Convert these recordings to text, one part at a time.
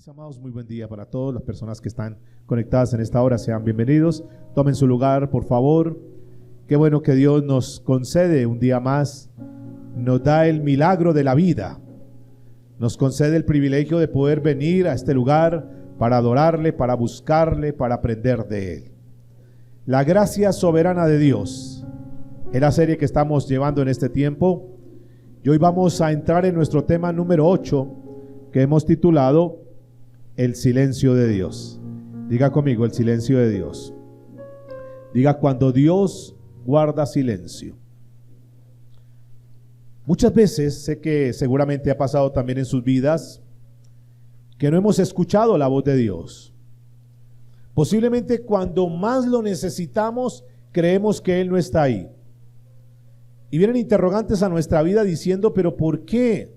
Mis amados, muy buen día para todas las personas que están conectadas en esta hora. Sean bienvenidos. Tomen su lugar, por favor. Qué bueno que Dios nos concede un día más. Nos da el milagro de la vida. Nos concede el privilegio de poder venir a este lugar para adorarle, para buscarle, para aprender de Él. La gracia soberana de Dios es la serie que estamos llevando en este tiempo. Y hoy vamos a entrar en nuestro tema número 8, que hemos titulado El silencio de Dios. Diga conmigo, el silencio de Dios. Diga, cuando Dios guarda silencio. Muchas veces, sé que seguramente ha pasado también en sus vidas, que no hemos escuchado la voz de Dios. Posiblemente cuando más lo necesitamos, creemos que Él no está ahí. Y vienen interrogantes a nuestra vida diciendo, pero ¿por qué?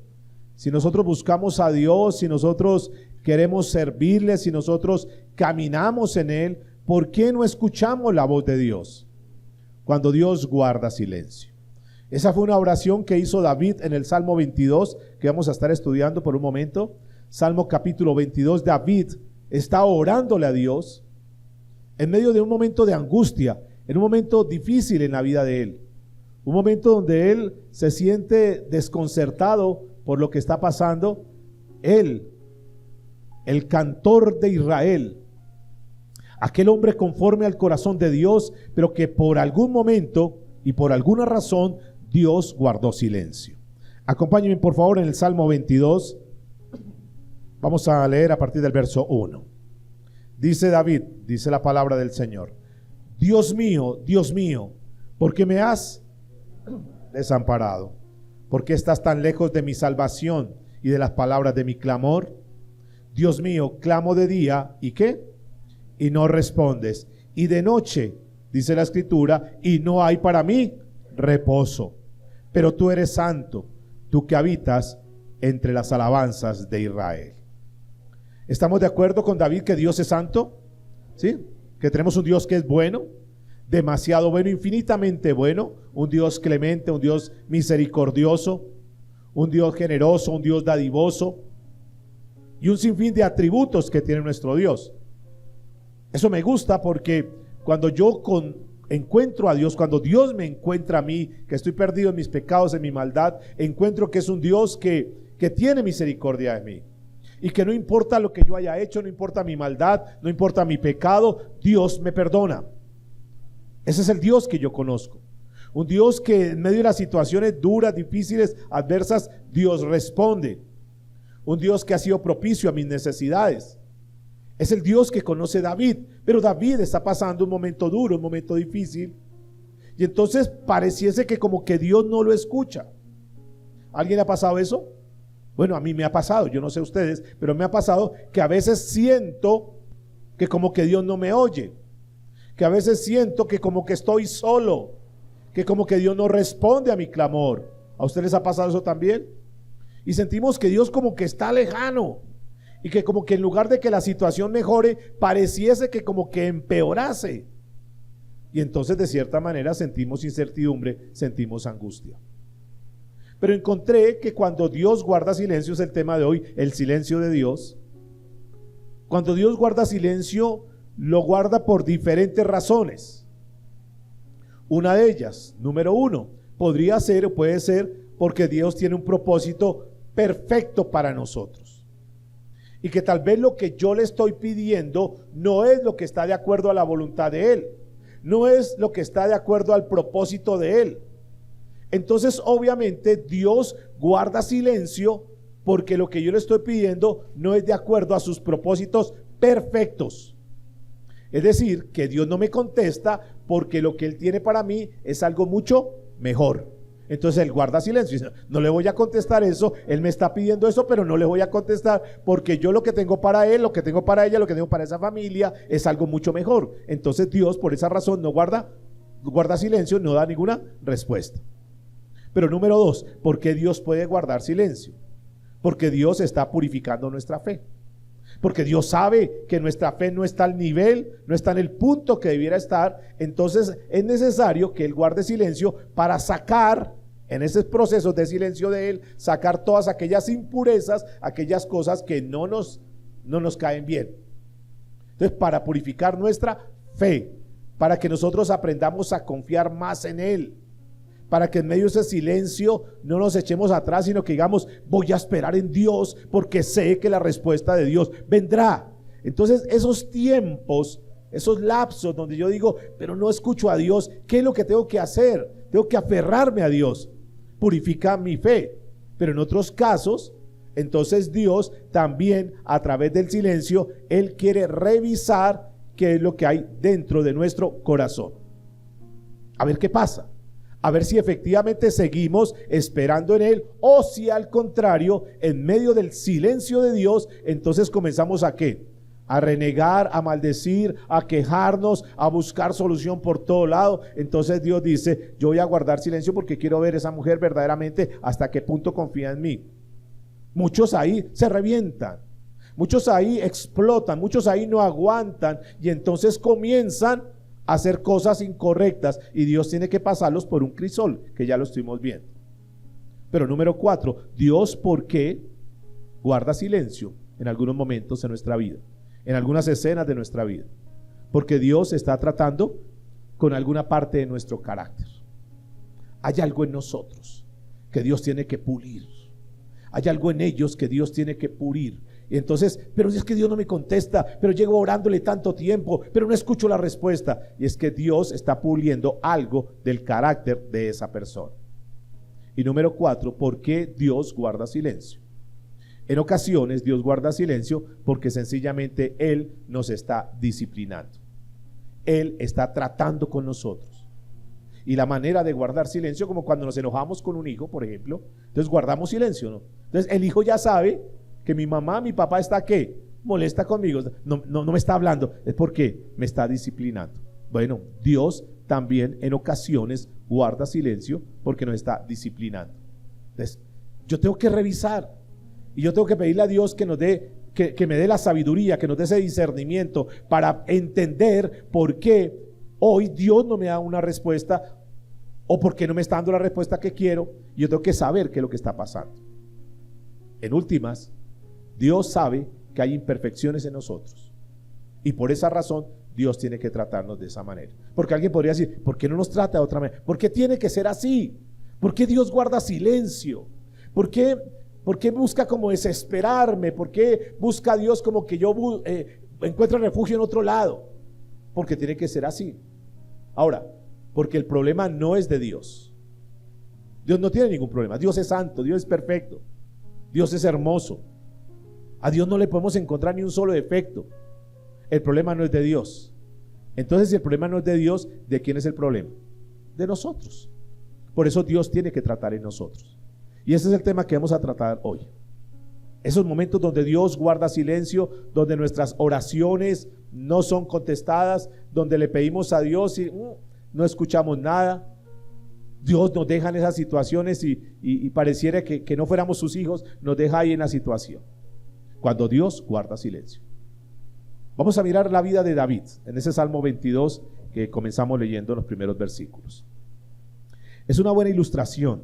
Si nosotros buscamos a Dios, si nosotros queremos servirle, si nosotros caminamos en Él, ¿por qué no escuchamos la voz de Dios? Cuando Dios guarda silencio. Esa fue una oración que hizo David en el Salmo 22, que vamos a estar estudiando por un momento. Salmo capítulo 22, David está orándole a Dios en medio de un momento de angustia, en un momento difícil en la vida de él. Un momento donde él se siente desconcertado por lo que está pasando. Él, el cantor de Israel, aquel hombre conforme al corazón de Dios, pero que por algún momento y por alguna razón Dios guardó silencio. Acompáñenme por favor en el Salmo 22. Vamos a leer a partir del verso 1. Dice David, dice la palabra del Señor: Dios mío, ¿por qué me has desamparado? ¿Por qué estás tan lejos de mi salvación y de las palabras de mi clamor? Dios mío, clamo de día, ¿y qué? Y no respondes. Y de noche, dice la Escritura, y no hay para mí reposo. Pero tú eres santo, tú que habitas entre las alabanzas de Israel. ¿Estamos de acuerdo con David que Dios es santo? ¿Sí? Que tenemos un Dios que es bueno, demasiado bueno, infinitamente bueno, un Dios clemente, un Dios misericordioso, un Dios generoso, un Dios dadivoso y un sinfín de atributos que tiene nuestro Dios. Eso me gusta porque cuando yo encuentro a Dios, cuando Dios me encuentra a mí, que estoy perdido en mis pecados, en mi maldad, encuentro que es un Dios que tiene misericordia de mí. Y que no importa lo que yo haya hecho, no importa mi maldad, no importa mi pecado, Dios me perdona. Ese es el Dios que yo conozco. Un Dios que en medio de las situaciones duras, difíciles, adversas, Dios responde. Un Dios que ha sido propicio a mis necesidades. Es el Dios que conoce David. Pero David está pasando un momento duro, un momento difícil. Y entonces pareciese que como que Dios no lo escucha. ¿A alguien le ha pasado eso? Bueno, a mí me ha pasado, yo no sé ustedes, pero me ha pasado que a veces siento que como que Dios no me oye. Que a veces siento que como que estoy solo, que como que Dios no responde a mi clamor. ¿A ustedes les ha pasado eso también? Y sentimos que Dios como que está lejano y que como que en lugar de que la situación mejore, pareciese que como que empeorase. Y entonces de cierta manera sentimos incertidumbre, sentimos angustia. Pero encontré que cuando Dios guarda silencio, es el tema de hoy, el silencio de Dios. Cuando Dios guarda silencio, lo guarda por diferentes razones. Una de ellas, número 1, podría ser o puede ser porque Dios tiene un propósito perfecto para nosotros. Y que tal vez lo que yo le estoy pidiendo no es lo que está de acuerdo a la voluntad de Él. No es lo que está de acuerdo al propósito de Él. Entonces obviamente Dios guarda silencio porque lo que yo le estoy pidiendo no es de acuerdo a sus propósitos perfectos. Es decir, que Dios no me contesta porque lo que Él tiene para mí es algo mucho mejor. Entonces Él guarda silencio y dice, no le voy a contestar eso, Él me está pidiendo eso, pero no le voy a contestar porque yo lo que tengo para Él, lo que tengo para ella, lo que tengo para esa familia es algo mucho mejor. Entonces Dios por esa razón no guarda silencio, no da ninguna respuesta. Pero número 2, ¿por qué Dios puede guardar silencio? Porque Dios está purificando nuestra fe. Porque Dios sabe que nuestra fe no está al nivel, no está en el punto que debiera estar. Entonces es necesario que Él guarde silencio para sacar, en ese proceso de silencio de Él, sacar todas aquellas impurezas, aquellas cosas que no nos no nos caen bien. Entonces, para purificar nuestra fe, para que nosotros aprendamos a confiar más en Él, para que en medio de ese silencio no nos echemos atrás, sino que digamos, voy a esperar en Dios porque sé que la respuesta de Dios vendrá. Entonces, esos tiempos, esos lapsos donde yo digo, pero no escucho a Dios, ¿qué es lo que tengo que hacer? Tengo que aferrarme a Dios, purifica mi fe. Pero en otros casos, entonces Dios también a través del silencio, Él quiere revisar qué es lo que hay dentro de nuestro corazón. A ver qué pasa. A ver si efectivamente seguimos esperando en Él, o si al contrario, en medio del silencio de Dios, entonces comenzamos a ¿qué? A renegar, a maldecir, a quejarnos, a buscar solución por todo lado. Entonces Dios dice, yo voy a guardar silencio porque quiero ver a esa mujer verdaderamente hasta qué punto confía en mí. Muchos ahí se revientan, muchos ahí explotan, muchos ahí no aguantan y entonces comienzan a hacer cosas incorrectas y Dios tiene que pasarlos por un crisol, que ya lo estuvimos viendo. Pero número 4, Dios, ¿por qué guarda silencio en algunos momentos de nuestra vida, en algunas escenas de nuestra vida? Porque Dios está tratando con alguna parte de nuestro carácter. Hay algo en nosotros que Dios tiene que pulir. Hay algo en ellos que Dios tiene que pulir. Y entonces, pero es que Dios no me contesta, pero llevo orándole tanto tiempo, pero no escucho la respuesta. Y es que Dios está puliendo algo del carácter de esa persona. Y número 4, ¿por qué Dios guarda silencio? En ocasiones Dios guarda silencio porque sencillamente Él nos está disciplinando. Él está tratando con nosotros. Y la manera de guardar silencio, como cuando nos enojamos con un hijo, por ejemplo, entonces guardamos silencio, ¿no? Entonces el hijo ya sabe que mi mamá, mi papá está ¿qué? Molesta conmigo, no me está hablando, es porque me está disciplinando. Bueno, Dios también en ocasiones guarda silencio porque nos está disciplinando. Entonces yo tengo que revisar y yo tengo que pedirle a Dios que nos dé, que me dé la sabiduría, que nos dé ese discernimiento para entender por qué hoy Dios no me da una respuesta o por qué no me está dando la respuesta que quiero. Yo tengo que saber qué es lo que está pasando. En últimas, Dios sabe que hay imperfecciones en nosotros y por esa razón Dios tiene que tratarnos de esa manera. Porque alguien podría decir, ¿por qué no nos trata de otra manera? ¿Por qué tiene que ser así? ¿Por qué Dios guarda silencio? ¿Por qué busca como desesperarme? ¿Por qué busca a Dios como que yo encuentre refugio en otro lado? Porque tiene que ser así. Ahora, porque el problema no es de Dios. Dios no tiene ningún problema. Dios es santo, Dios es perfecto, Dios es hermoso. A Dios no le podemos encontrar ni un solo defecto. El problema no es de Dios. Entonces, si el problema no es de Dios, ¿de quién es el problema? De nosotros. Por eso Dios tiene que tratar en nosotros. Y ese es el tema que vamos a tratar hoy. Esos momentos donde Dios guarda silencio, donde nuestras oraciones no son contestadas, donde le pedimos a Dios y no escuchamos nada. Dios nos deja en esas situaciones y pareciera que no fuéramos sus hijos, nos deja ahí en la situación. Cuando Dios guarda silencio. Vamos a mirar la vida de David en ese Salmo 22 que comenzamos leyendo en los primeros versículos. Es una buena ilustración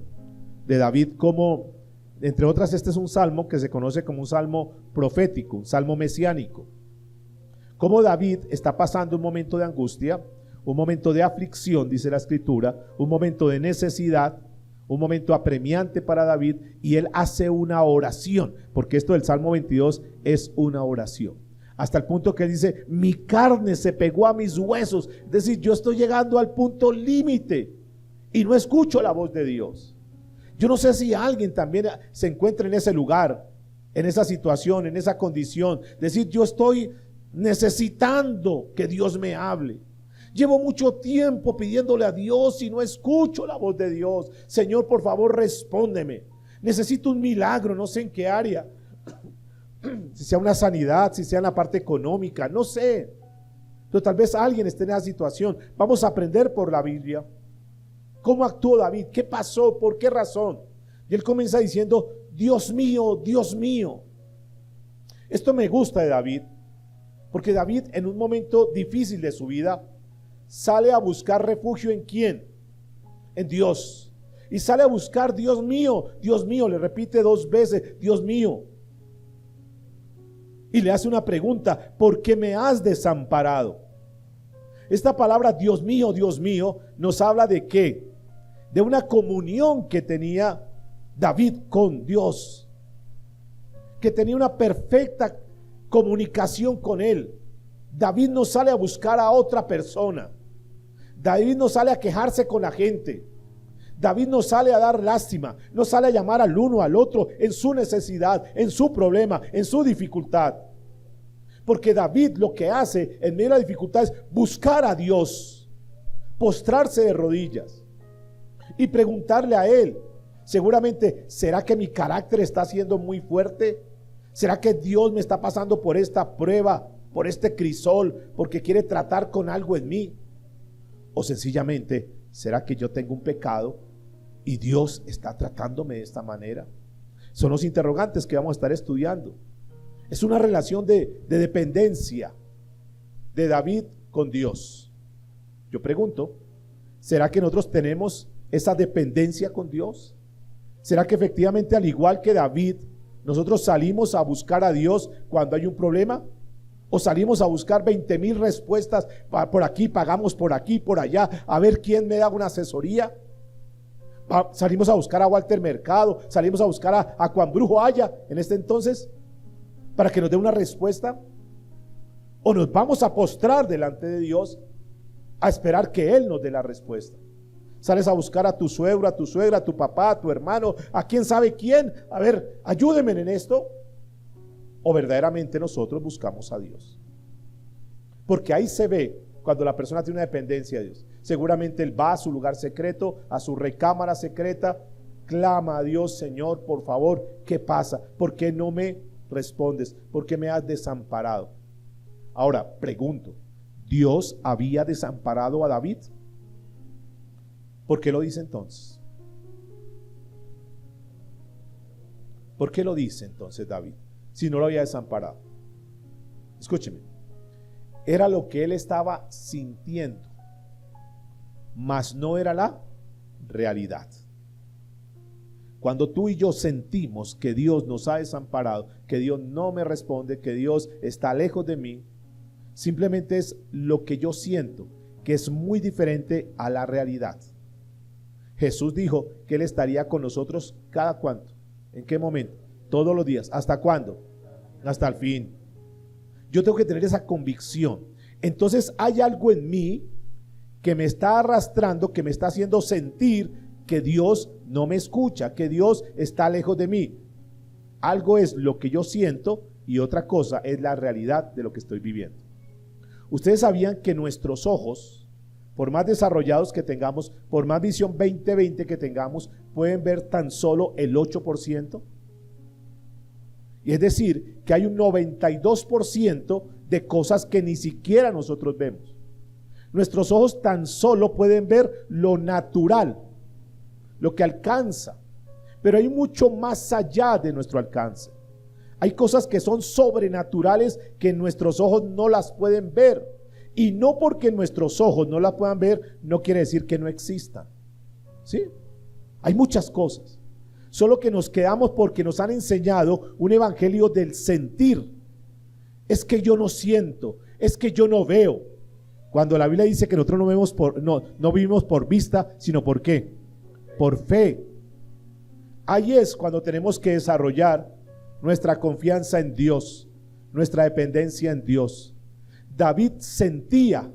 de David, como entre otras este es un salmo que se conoce como un salmo profético, un salmo mesiánico. Como David está pasando un momento de angustia, un momento de aflicción, dice la escritura, un momento de necesidad, un momento apremiante para David, y él hace una oración, porque esto del Salmo 22 es una oración, hasta el punto que él dice, mi carne se pegó a mis huesos, es decir, yo estoy llegando al punto límite y no escucho la voz de Dios. Yo no sé si alguien también se encuentra en ese lugar, en esa situación, en esa condición, decir, yo estoy necesitando que Dios me hable. Llevo mucho tiempo pidiéndole a Dios y no escucho la voz de Dios. Señor, por favor, respóndeme. Necesito un milagro, no sé en qué área. Si sea una sanidad, si sea en la parte económica, no sé. Pero tal vez alguien esté en esa situación. Vamos a aprender por la Biblia. ¿Cómo actuó David? ¿Qué pasó? ¿Por qué razón? Y él comienza diciendo, Dios mío, Dios mío. Esto me gusta de David, porque David en un momento difícil de su vida sale a buscar refugio ¿en quién? En Dios. Y sale a buscar, Dios mío, le repite 2 veces, Dios mío. y le hace una pregunta: ¿por qué me has desamparado? Esta palabra Dios mío, nos habla de qué? De una comunión que tenía David con Dios, que tenía una perfecta comunicación con él. David no sale a buscar a otra persona. David no sale a quejarse con la gente. David no sale a dar lástima, no sale a llamar al uno al otro en su necesidad, en su problema, en su dificultad. Porque David lo que hace en medio de la dificultad es buscar a Dios, postrarse de rodillas y preguntarle a Él. Seguramente, ¿será que mi carácter está siendo muy fuerte? ¿Será que Dios me está pasando por esta prueba, por este crisol, porque quiere tratar con algo en mí? O sencillamente, ¿será que yo tengo un pecado y Dios está tratándome de esta manera? Son los interrogantes que vamos a estar estudiando. Es una relación de dependencia de David con Dios. Yo pregunto, ¿será que nosotros tenemos esa dependencia con Dios? ¿Será que efectivamente, al igual que David, nosotros salimos a buscar a Dios cuando hay un problema? ¿O salimos a buscar 20,000 respuestas por aquí, pagamos por aquí, por allá, a ver quién me da una asesoría? ¿Salimos a buscar a Walter Mercado? ¿Salimos a buscar a Juan Brujo Haya en este entonces para que nos dé una respuesta? ¿O nos vamos a postrar delante de Dios a esperar que Él nos dé la respuesta? Sales a buscar a tu suegro, a tu suegra, a tu papá, a tu hermano, a quién sabe quién. A ver, ayúdenme en esto. O verdaderamente nosotros buscamos a Dios. Porque ahí se ve cuando la persona tiene una dependencia de Dios. Seguramente él va a su lugar secreto, a su recámara secreta, clama a Dios: Señor, por favor, ¿qué pasa? ¿Por qué no me respondes? ¿Por qué me has desamparado? Ahora, pregunto, ¿Dios había desamparado a David? ¿Por qué lo dice entonces? ¿Por qué lo dice entonces David si no lo había desamparado? Escúcheme, era lo que él estaba sintiendo, mas no era la realidad. Cuando tú y yo sentimos que Dios nos ha desamparado, que Dios no me responde, que Dios está lejos de mí, simplemente es lo que yo siento, que es muy diferente a la realidad. Jesús dijo que Él estaría con nosotros cada cuánto, ¿en qué momento? Todos los días. ¿Hasta cuándo? Hasta el fin. Yo tengo que tener esa convicción. Entonces hay algo en mí que me está arrastrando, que me está haciendo sentir que Dios no me escucha, que Dios está lejos de mí. Algo es lo que yo siento y otra cosa es la realidad de lo que estoy viviendo. Ustedes sabían que nuestros ojos, por más desarrollados que tengamos, por más visión 20/20 que tengamos, pueden ver tan solo el 8%. Y es decir, que hay un 92% de cosas que ni siquiera nosotros vemos. Nuestros ojos tan solo pueden ver lo natural, lo que alcanza, pero hay mucho más allá de nuestro alcance. Hay cosas que son sobrenaturales que nuestros ojos no las pueden ver. Y no porque nuestros ojos no las puedan ver, no quiere decir que no existan. ¿Sí? Hay muchas cosas. Solo que nos quedamos porque nos han enseñado un evangelio del sentir. Es que yo no siento, es que yo no veo. Cuando la Biblia dice que nosotros no vivimos por vista, sino por ¿qué? Por fe. Ahí es cuando tenemos que desarrollar nuestra confianza en Dios, nuestra dependencia en Dios. David sentía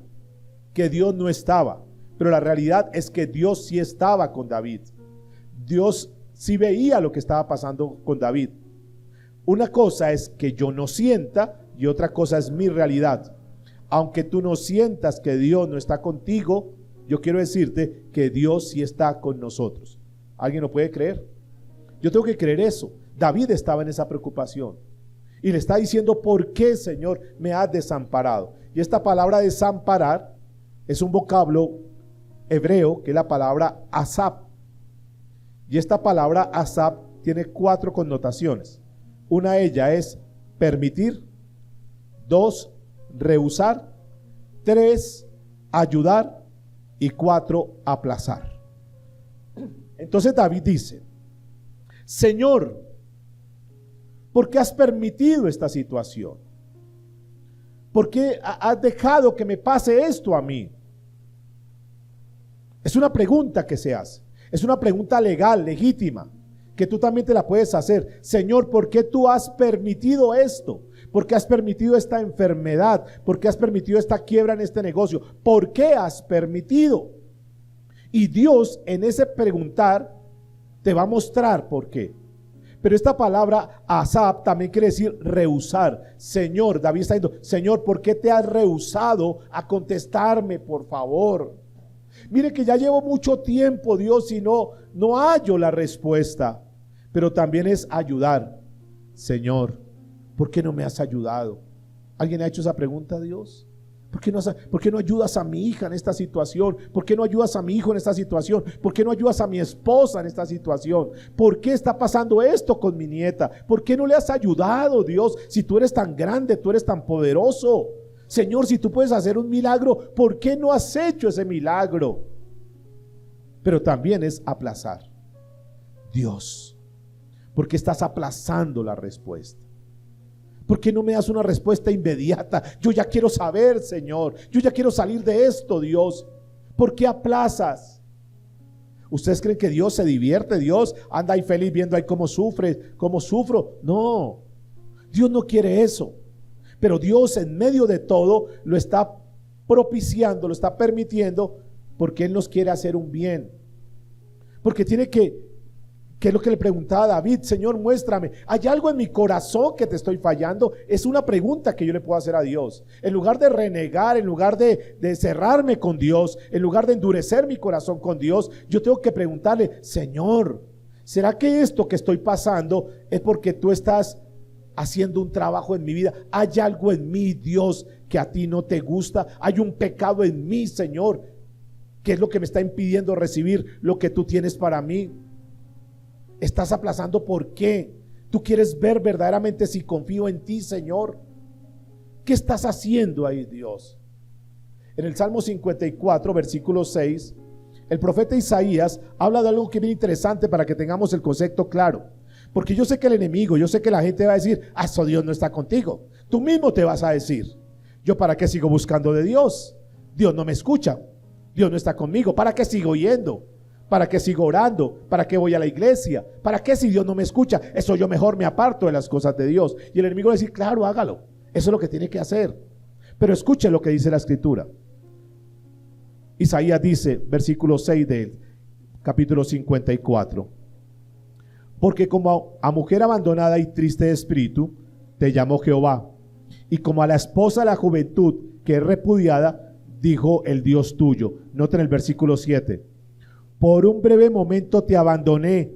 que Dios no estaba, pero la realidad es que Dios sí estaba con David. Dios sí veía lo que estaba pasando con David. Una cosa es que yo no sienta y otra cosa es mi realidad. Aunque tú no sientas que Dios no está contigo, yo quiero decirte que Dios sí está con nosotros. ¿Alguien lo puede creer? Yo tengo que creer eso. David estaba en esa preocupación y le está diciendo: ¿por qué, Señor, me has desamparado? Y esta palabra desamparar es un vocablo hebreo que es la palabra asap. Y esta palabra asap tiene 4 connotaciones. Una de ellas es permitir, 2, rehusar, 3, ayudar y 4, aplazar. Entonces David dice: Señor, ¿por qué has permitido esta situación? ¿Por qué has dejado que me pase esto a mí? Es una pregunta que se hace. Es una pregunta legal, legítima, que tú también te la puedes hacer. Señor, ¿por qué tú has permitido esto? ¿Por qué has permitido esta enfermedad? ¿Por qué has permitido esta quiebra en este negocio? ¿Por qué has permitido? Y Dios en ese preguntar te va a mostrar por qué. Pero esta palabra asab también quiere decir rehusar. Señor, David está diciendo, Señor, ¿por qué te has rehusado a contestarme, por favor? Mire que ya llevo mucho tiempo, Dios, y no hallo la respuesta. Pero también es ayudar. Señor, ¿por qué no me has ayudado? ¿Alguien ha hecho esa pregunta a Dios? ¿Por qué no ayudas a mi hija en esta situación? ¿Por qué no ayudas a mi hijo en esta situación? ¿Por qué no ayudas a mi esposa en esta situación? ¿Por qué está pasando esto con mi nieta? ¿Por qué no le has ayudado, Dios? Si tú eres tan grande, tú eres tan poderoso. Señor, si tú puedes hacer un milagro, ¿por qué no has hecho ese milagro? Pero también es aplazar. Dios, ¿por qué estás aplazando la respuesta? ¿Por qué no me das una respuesta inmediata? Yo ya quiero saber, Señor. Yo ya quiero salir de esto, Dios. ¿Por qué aplazas? ¿Ustedes creen que Dios se divierte? Dios anda ahí feliz viendo ahí cómo sufre, cómo sufro. No, Dios no quiere eso. Pero Dios en medio de todo lo está propiciando, lo está permitiendo, porque Él nos quiere hacer un bien. Porque tiene que es lo que le preguntaba a David, Señor, muéstrame, ¿hay algo en mi corazón que te estoy fallando? Es una pregunta que yo le puedo hacer a Dios. En lugar de renegar, en lugar de cerrarme con Dios, en lugar de endurecer mi corazón con Dios, yo tengo que preguntarle, Señor, ¿será que esto que estoy pasando es porque tú estás haciendo un trabajo en mi vida? ¿Hay algo en mí, Dios, que a ti no te gusta? ¿Hay un pecado en mí, Señor, que es lo que me está impidiendo recibir lo que tú tienes para mí? ¿Estás aplazando por qué? ¿Tú quieres ver verdaderamente si confío en ti, Señor? ¿Qué estás haciendo ahí, Dios? En el Salmo 54, versículo 6, el profeta Isaías habla de algo que es bien interesante para que tengamos el concepto claro. Porque yo sé que el enemigo, yo sé que la gente va a decir, eso Dios no está contigo. Tú mismo te vas a decir, ¿yo para qué sigo buscando de Dios? Dios no me escucha, Dios no está conmigo, ¿para qué sigo yendo? ¿Para qué sigo orando? ¿Para qué voy a la iglesia? ¿Para qué si Dios no me escucha? Eso yo mejor me aparto de las cosas de Dios. Y el enemigo va a decir, claro, hágalo. Eso es lo que tiene que hacer. Pero escuche lo que dice la escritura. Isaías dice, versículo 6 del capítulo 54. Porque como a mujer abandonada y triste de espíritu, te llamó Jehová. Y como a la esposa de la juventud que es repudiada, dijo el Dios tuyo. Noten el versículo 7. Por un breve momento te abandoné,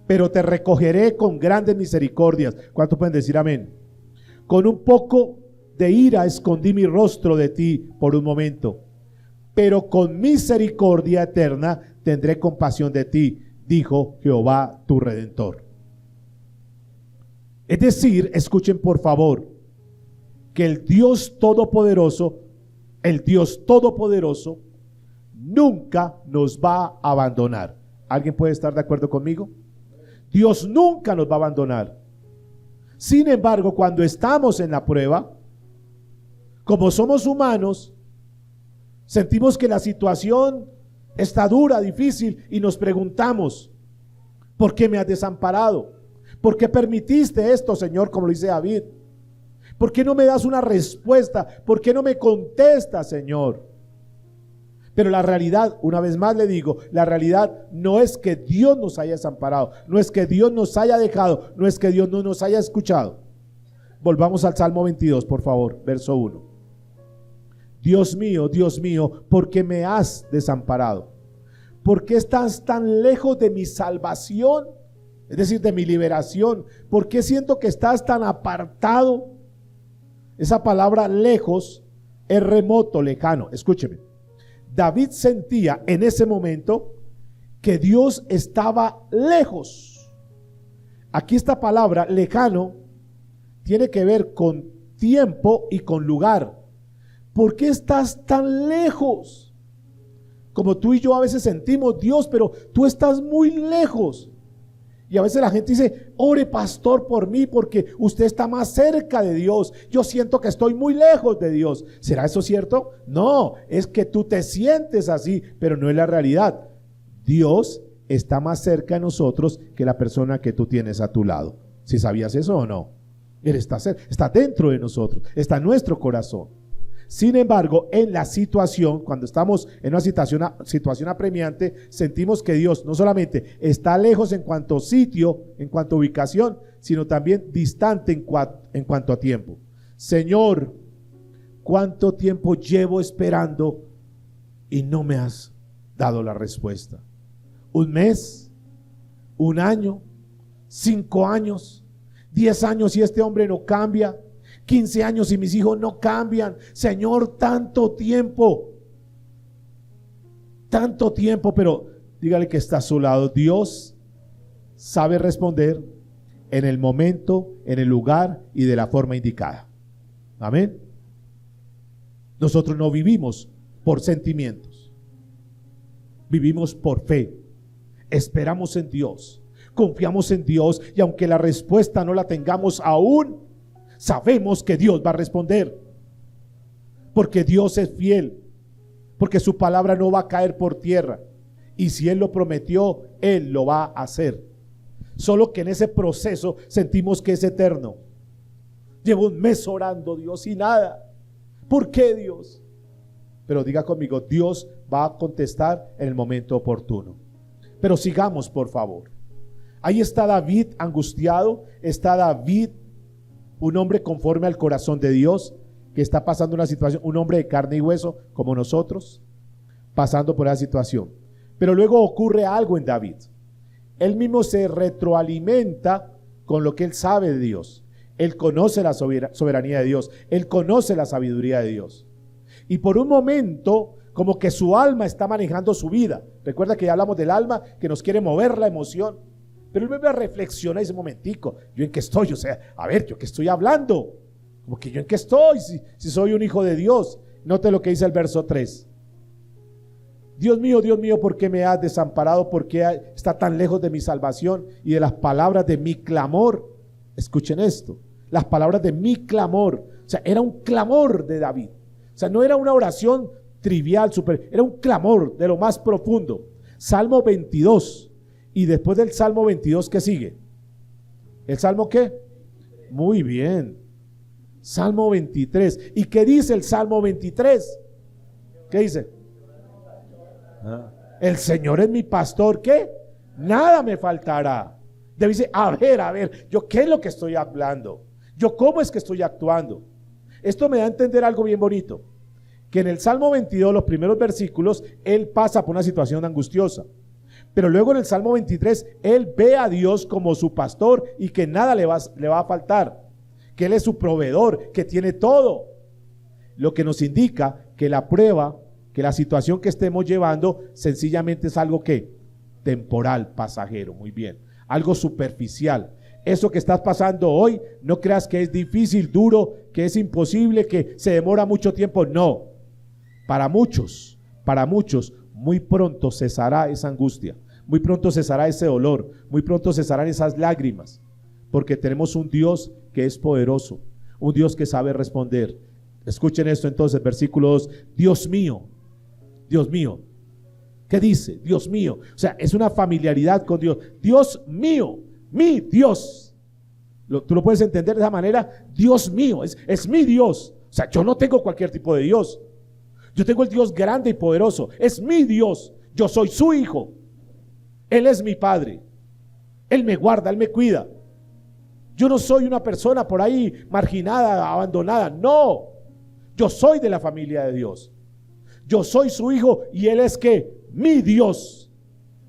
pero te recogeré con grandes misericordias. ¿Cuántos pueden decir amén? Con un poco de ira escondí mi rostro de ti por un momento, pero con misericordia eterna tendré compasión de ti, dijo Jehová tu Redentor. Es decir, escuchen por favor, que el Dios Todopoderoso nunca nos va a abandonar. ¿Alguien puede estar de acuerdo conmigo? Dios nunca nos va a abandonar. Sin embargo, cuando estamos en la prueba, como somos humanos, sentimos que la situación está dura, difícil, y nos preguntamos, ¿por qué me has desamparado? ¿Por qué permitiste esto, Señor? Como lo dice David. ¿Por qué no me das una respuesta? ¿Por qué no me contestas, Señor? Pero la realidad, una vez más le digo, la realidad no es que Dios nos haya desamparado, no es que Dios nos haya dejado, no es que Dios no nos haya escuchado. Volvamos al Salmo 22, por favor, verso 1. Dios mío, ¿por qué me has desamparado? ¿Por qué estás tan lejos de mi salvación? Es decir, de mi liberación. ¿Por qué siento que estás tan apartado? Esa palabra lejos es remoto, lejano. Escúcheme. David sentía en ese momento que Dios estaba lejos. Aquí esta palabra lejano tiene que ver con tiempo y con lugar. ¿Por qué estás tan lejos? Como tú y yo a veces sentimos, Dios, pero tú estás muy lejos. Y a veces la gente dice, ore pastor por mí porque usted está más cerca de Dios. Yo siento que estoy muy lejos de Dios. ¿Será eso cierto? No, es que tú te sientes así, pero no es la realidad. Dios está más cerca de nosotros que la persona que tú tienes a tu lado. ¿Sí sabías eso o no? Él está cerca, está dentro de nosotros, está en nuestro corazón. Sin embargo, en la situación, cuando estamos en una situación apremiante, sentimos que Dios no solamente está lejos en cuanto a sitio, en cuanto a ubicación, sino también distante en cuanto a tiempo. Señor, ¿cuánto tiempo llevo esperando y no me has dado la respuesta? ¿Un mes? ¿Un año? 5 años, 10 años y este hombre no cambia, 15 años y mis hijos no cambian. Señor, tanto tiempo, pero dígale que está a su lado. Dios sabe responder en el momento, en el lugar y de la forma indicada. Amén. Nosotros no vivimos por sentimientos, vivimos por fe, esperamos en Dios. Confiamos en Dios y aunque la respuesta no la tengamos aún, sabemos que Dios va a responder. Porque Dios es fiel, porque su palabra no va a caer por tierra. Y si Él lo prometió, Él lo va a hacer. Solo que en ese proceso sentimos que es eterno. Llevo un mes orando, Dios, y nada. ¿Por qué, Dios? Pero diga conmigo, Dios va a contestar en el momento oportuno. Pero sigamos, por favor. Ahí está David angustiado, está David, un hombre conforme al corazón de Dios, que está pasando una situación, un hombre de carne y hueso como nosotros, pasando por esa situación. Pero luego ocurre algo en David. Él mismo se retroalimenta con lo que él sabe de Dios. Él conoce la soberanía de Dios, él conoce la sabiduría de Dios. Y por un momento, como que su alma está manejando su vida. Recuerda que ya hablamos del alma, que nos quiere mover la emoción. Pero él me reflexiona y dice, momentico, ¿yo en qué estoy? O sea, a ver, ¿yo qué estoy hablando? Como que ¿yo en qué estoy? Si soy un hijo de Dios. Note lo que dice el verso 3. Dios mío, ¿por qué me has desamparado? ¿Por qué está tan lejos de mi salvación y de las palabras de mi clamor? Escuchen esto, las palabras de mi clamor. O sea, era un clamor de David. O sea, no era una oración trivial, era un clamor de lo más profundo. Salmo 22. Y después del Salmo 22, ¿qué sigue? ¿El Salmo qué? Muy bien. Salmo 23. ¿Y qué dice el Salmo 23? ¿Qué dice? El Señor es mi pastor, ¿qué? Nada me faltará. Dice, a ver, ¿yo qué es lo que estoy hablando? ¿Yo cómo es que estoy actuando? Esto me da a entender algo bien bonito. Que en el Salmo 22, los primeros versículos, él pasa por una situación angustiosa. Pero luego en el Salmo 23, él ve a Dios como su pastor y que nada le va a faltar, que Él es su proveedor, que tiene todo. Lo que nos indica que la prueba, que la situación que estemos llevando, sencillamente es algo que temporal, pasajero, muy bien, algo superficial. Eso que estás pasando hoy, no creas que es difícil, duro, que es imposible, que se demora mucho tiempo. No, para muchos, muy pronto cesará esa angustia, muy pronto cesará ese dolor, muy pronto cesarán esas lágrimas, porque tenemos un Dios que es poderoso, un Dios que sabe responder. Escuchen esto entonces, versículo 2, Dios mío, ¿qué dice? Dios mío, o sea, es una familiaridad con Dios. Dios mío, mi Dios, tú lo puedes entender de esa manera. Dios mío, es mi Dios. O sea, yo no tengo cualquier tipo de Dios. Yo tengo el Dios grande y poderoso. Es mi Dios. Yo soy su hijo. Él es mi padre. Él me guarda, Él me cuida. Yo no soy una persona por ahí marginada, abandonada. No, yo soy de la familia de Dios. Yo soy su hijo y Él es ¿qué? Mi Dios.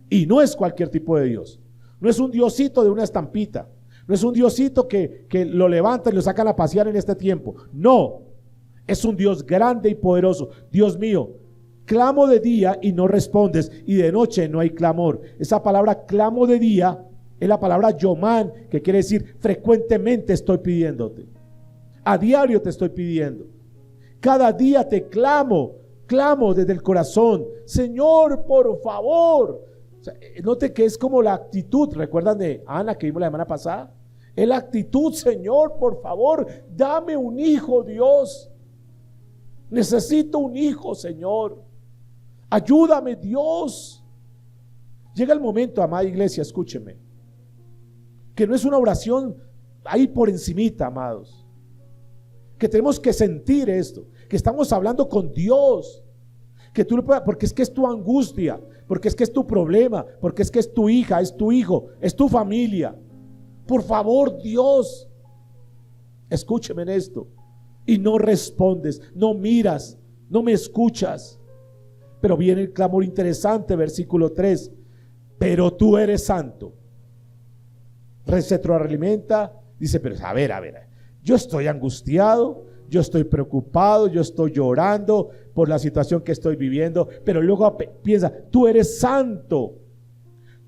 Y no es cualquier tipo de Dios. No es un diosito de una estampita. No es un diosito que lo levantan y lo sacan a pasear en este tiempo. No, es un Dios grande y poderoso. Dios mío, clamo de día y no respondes, y de noche no hay clamor. Esa palabra clamo de día es la palabra yomán, que quiere decir frecuentemente estoy pidiéndote. A diario te estoy pidiendo. Cada día te clamo desde el corazón. Señor, por favor, O sea, note que es como la actitud. ¿Recuerdan de Ana que vimos la semana pasada? Es la actitud: Señor, por favor, dame un hijo, Dios. Necesito un hijo, Señor. Ayúdame, Dios. Llega el momento, amada iglesia, escúcheme, que no es una oración ahí por encimita, amados, que tenemos que sentir esto, que estamos hablando con Dios, que tú lo puedas, porque es que es tu angustia, porque es que es tu problema, porque es que es tu hija, es tu hijo, es tu familia. Por favor, Dios, escúcheme en esto. Y no respondes, no miras, no me escuchas. Pero viene el clamor interesante, versículo 3: pero tú eres santo. Se retroalimenta, dice: pero a ver, yo estoy angustiado, yo estoy preocupado, yo estoy llorando por la situación que estoy viviendo, pero luego piensa: tú eres santo,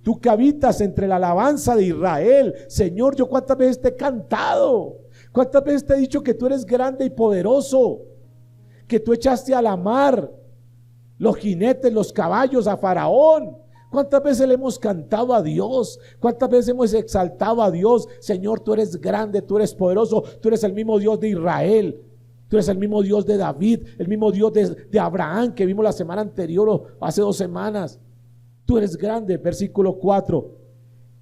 tú que habitas entre la alabanza de Israel. Señor, yo cuántas veces te he cantado, cuántas veces te he dicho que tú eres grande y poderoso, que tú echaste a la mar los jinetes, los caballos a Faraón. ¿Cuántas veces le hemos cantado a Dios? ¿Cuántas veces hemos exaltado a Dios? Señor, tú eres grande, tú eres poderoso, tú eres el mismo Dios de Israel, tú eres el mismo Dios de David, el mismo Dios de Abraham que vimos la semana anterior o hace 2 semanas. Tú eres grande. Versículo 4: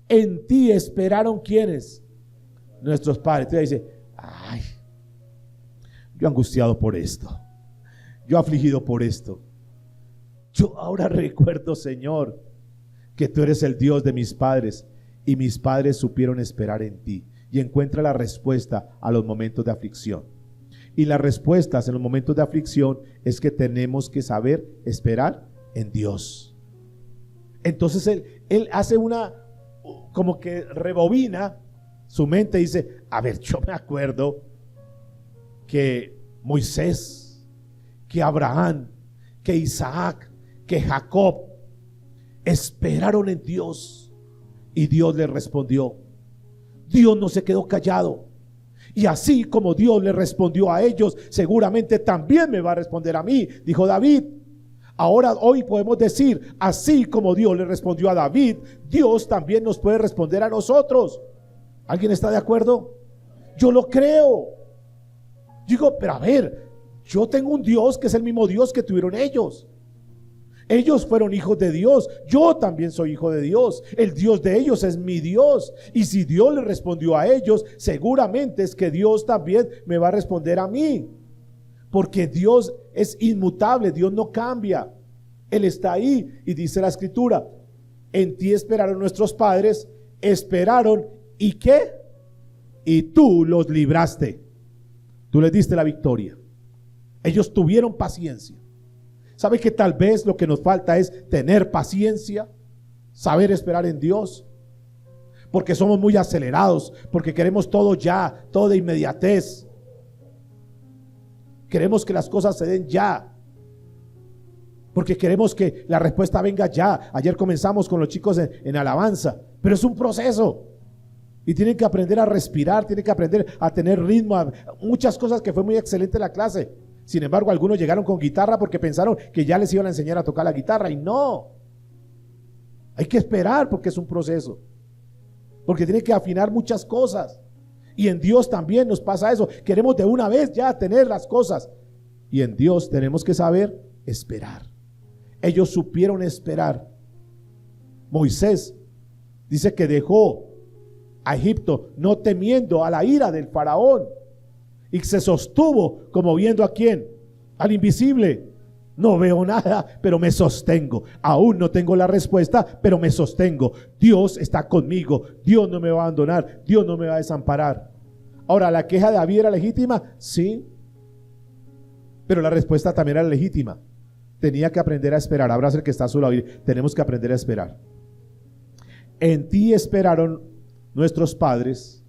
en ti esperaron ¿quiénes? Nuestros padres. Entonces dice: ay, yo angustiado por esto, yo afligido por esto. Yo ahora recuerdo, Señor, que tú eres el Dios de mis padres, y mis padres supieron esperar en ti. Y encuentra la respuesta a los momentos de aflicción. Y las respuestas en los momentos de aflicción es que tenemos que saber esperar en Dios. Entonces él hace una, como que rebobina su mente y dice: a ver, yo me acuerdo que Moisés, que Abraham, que Isaac, que Jacob esperaron en Dios, y Dios les respondió. Dios no se quedó callado, y así como Dios le respondió a ellos, seguramente también me va a responder a mí, dijo David. Ahora, hoy podemos decir: así como Dios le respondió a David, Dios también nos puede responder a nosotros. ¿Alguien está de acuerdo? Yo lo creo. Digo, pero a ver, yo tengo un Dios que es el mismo Dios que tuvieron ellos. Ellos fueron hijos de Dios, yo también soy hijo de Dios. El Dios de ellos es mi Dios, y si Dios le respondió a ellos, seguramente es que Dios también me va a responder a mí, porque Dios es inmutable, Dios no cambia, Él está ahí. Y dice la escritura: en ti esperaron nuestros padres, esperaron, ¿y qué? Y tú los libraste, tú les diste la victoria. Ellos tuvieron paciencia. ¿Sabe que tal vez lo que nos falta es tener paciencia, saber esperar en Dios? Porque somos muy acelerados, porque queremos todo ya, todo de inmediatez. Queremos que las cosas se den ya, porque queremos que la respuesta venga ya. Ayer comenzamos con los chicos en alabanza, pero es un proceso, y tienen que aprender a respirar, tienen que aprender a tener ritmo, muchas cosas que fue muy excelente la clase. Sin embargo, algunos llegaron con guitarra porque pensaron que ya les iban a enseñar a tocar la guitarra, y no, hay que esperar, porque es un proceso, porque tiene que afinar muchas cosas. Y en Dios también nos pasa eso, queremos de una vez ya tener las cosas, y en Dios tenemos que saber esperar. Ellos supieron esperar. Moisés dice que dejó a Egipto no temiendo a la ira del faraón, y se sostuvo como viendo a quién, al invisible. No veo nada, pero me sostengo. Aún no tengo la respuesta, pero me sostengo. Dios está conmigo, Dios no me va a abandonar, Dios no me va a desamparar. Ahora, ¿la queja de David era legítima? Sí, pero la respuesta también era legítima. Tenía que aprender a esperar. Abraza el que está solo ahí. Tenemos que aprender a esperar. En ti esperaron nuestros padres,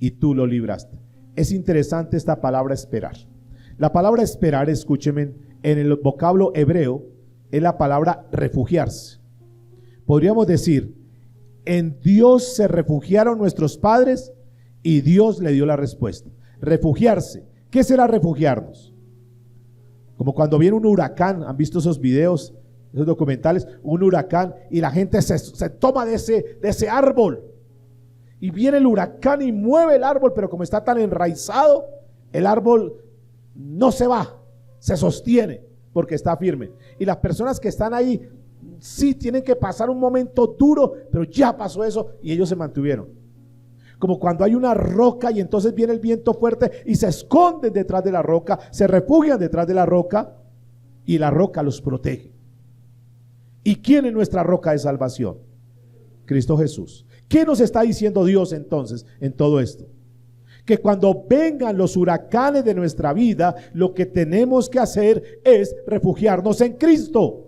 y tú lo libraste. Es interesante esta palabra esperar. La palabra esperar, escúcheme, en el vocablo hebreo es la palabra refugiarse. Podríamos decir: en Dios se refugiaron nuestros padres, y Dios le dio la respuesta. Refugiarse. ¿Qué será refugiarnos? Como cuando viene un huracán. ¿Han visto esos videos esos documentales, un huracán y la gente se toma de ese árbol. Y viene el huracán y mueve el árbol, pero como está tan enraizado, el árbol no se va, se sostiene porque está firme. Y las personas que están ahí sí tienen que pasar un momento duro, pero ya pasó eso y ellos se mantuvieron. Como cuando hay una roca y entonces viene el viento fuerte y se esconden detrás de la roca, se refugian detrás de la roca y la roca los protege. ¿Y quién es nuestra roca de salvación? Cristo Jesús. ¿Qué nos está diciendo Dios entonces en todo esto? Que cuando vengan los huracanes de nuestra vida, lo que tenemos que hacer es refugiarnos en Cristo.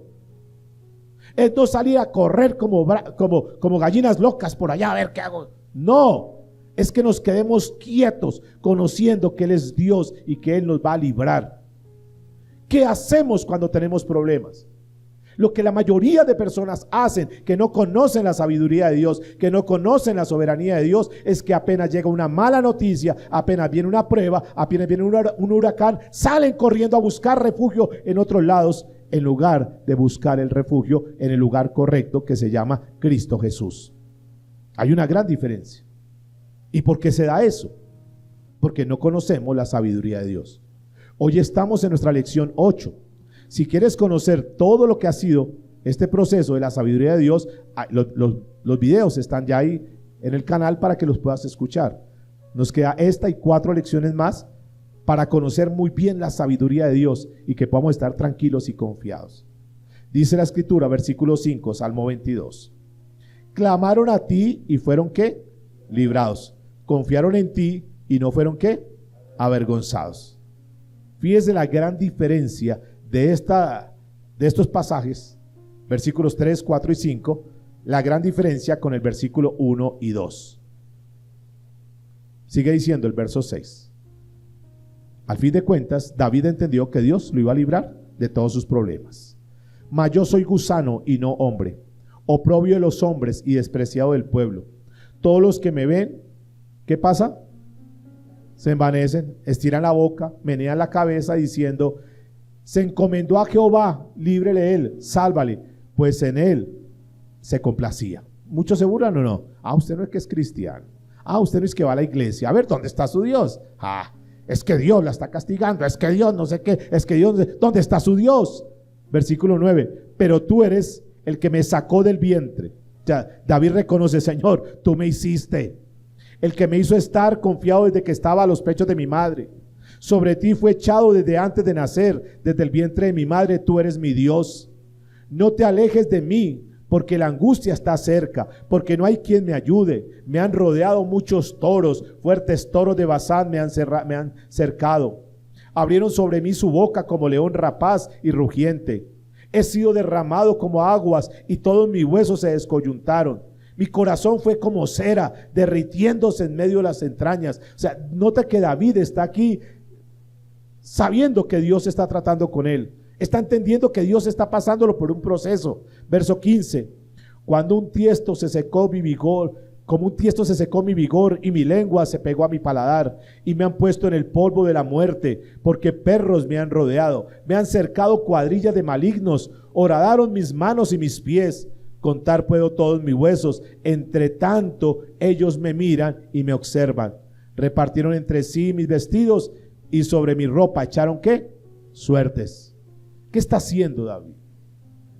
Es no salir a correr como gallinas locas por allá a ver qué hago. No, es que nos quedemos quietos conociendo que Él es Dios y que Él nos va a librar. ¿Qué hacemos cuando tenemos problemas? Lo que la mayoría de personas hacen, que no conocen la sabiduría de Dios, que no conocen la soberanía de Dios, es que apenas llega una mala noticia, apenas viene una prueba, apenas viene un huracán, salen corriendo a buscar refugio en otros lados, en lugar de buscar el refugio en el lugar correcto que se llama Cristo Jesús. Hay una gran diferencia. ¿Y por qué se da eso? Porque no conocemos la sabiduría de Dios. Hoy estamos en nuestra lección 8. Si quieres conocer todo lo que ha sido este proceso de la sabiduría de Dios, los videos están ya ahí en el canal para que los puedas escuchar. Nos queda esta y 4 lecciones más para conocer muy bien la sabiduría de Dios y que podamos estar tranquilos y confiados. Dice la Escritura, versículo 5, Salmo 22. Clamaron a ti y fueron ¿qué? Librados. Confiaron en ti y no fueron ¿qué? Avergonzados. Fíjese la gran diferencia de estos pasajes, versículos 3, 4 y 5, la gran diferencia con el versículo 1 y 2. Sigue diciendo el verso 6. Al fin de cuentas, David entendió que Dios lo iba a librar de todos sus problemas. Mas yo soy gusano y no hombre, oprobio de los hombres y despreciado del pueblo. Todos los que me ven, ¿qué pasa? Se envanecen, estiran la boca, menean la cabeza diciendo: se encomendó a Jehová, líbrele él, sálvale, pues en él se complacía. ¿Muchos se burlan o no? Usted no es que es cristiano. Usted no es que va a la iglesia. A ver, ¿dónde está su Dios? Es que Dios la está castigando, es que Dios no sé qué, es que Dios, ¿dónde está su Dios? Versículo 9, pero tú eres el que me sacó del vientre. Ya, David reconoce: Señor, tú me hiciste, el que me hizo estar confiado desde que estaba a los pechos de mi madre. Sobre ti fue echado desde antes de nacer, desde el vientre de mi madre, tú eres mi Dios. No te alejes de mí, porque la angustia está cerca, porque no hay quien me ayude. Me han rodeado muchos toros, fuertes toros de Basán me han cercado. Abrieron sobre mí su boca como león rapaz y rugiente. He sido derramado como aguas y todos mis huesos se descoyuntaron. Mi corazón fue como cera, derritiéndose en medio de las entrañas. O sea, nota que David está aquí sabiendo que Dios está tratando con él. Está entendiendo que Dios está pasándolo por un proceso. Verso 15. Cuando un tiesto se secó mi vigor, como un tiesto se secó mi vigor y mi lengua se pegó a mi paladar y me han puesto en el polvo de la muerte, porque perros me han rodeado, me han cercado cuadrillas de malignos, horadaron mis manos y mis pies. Contar puedo todos mis huesos, entre tanto ellos me miran y me observan. Repartieron entre sí mis vestidos y sobre mi ropa echaron ¿qué? Suertes. ¿Qué está haciendo David?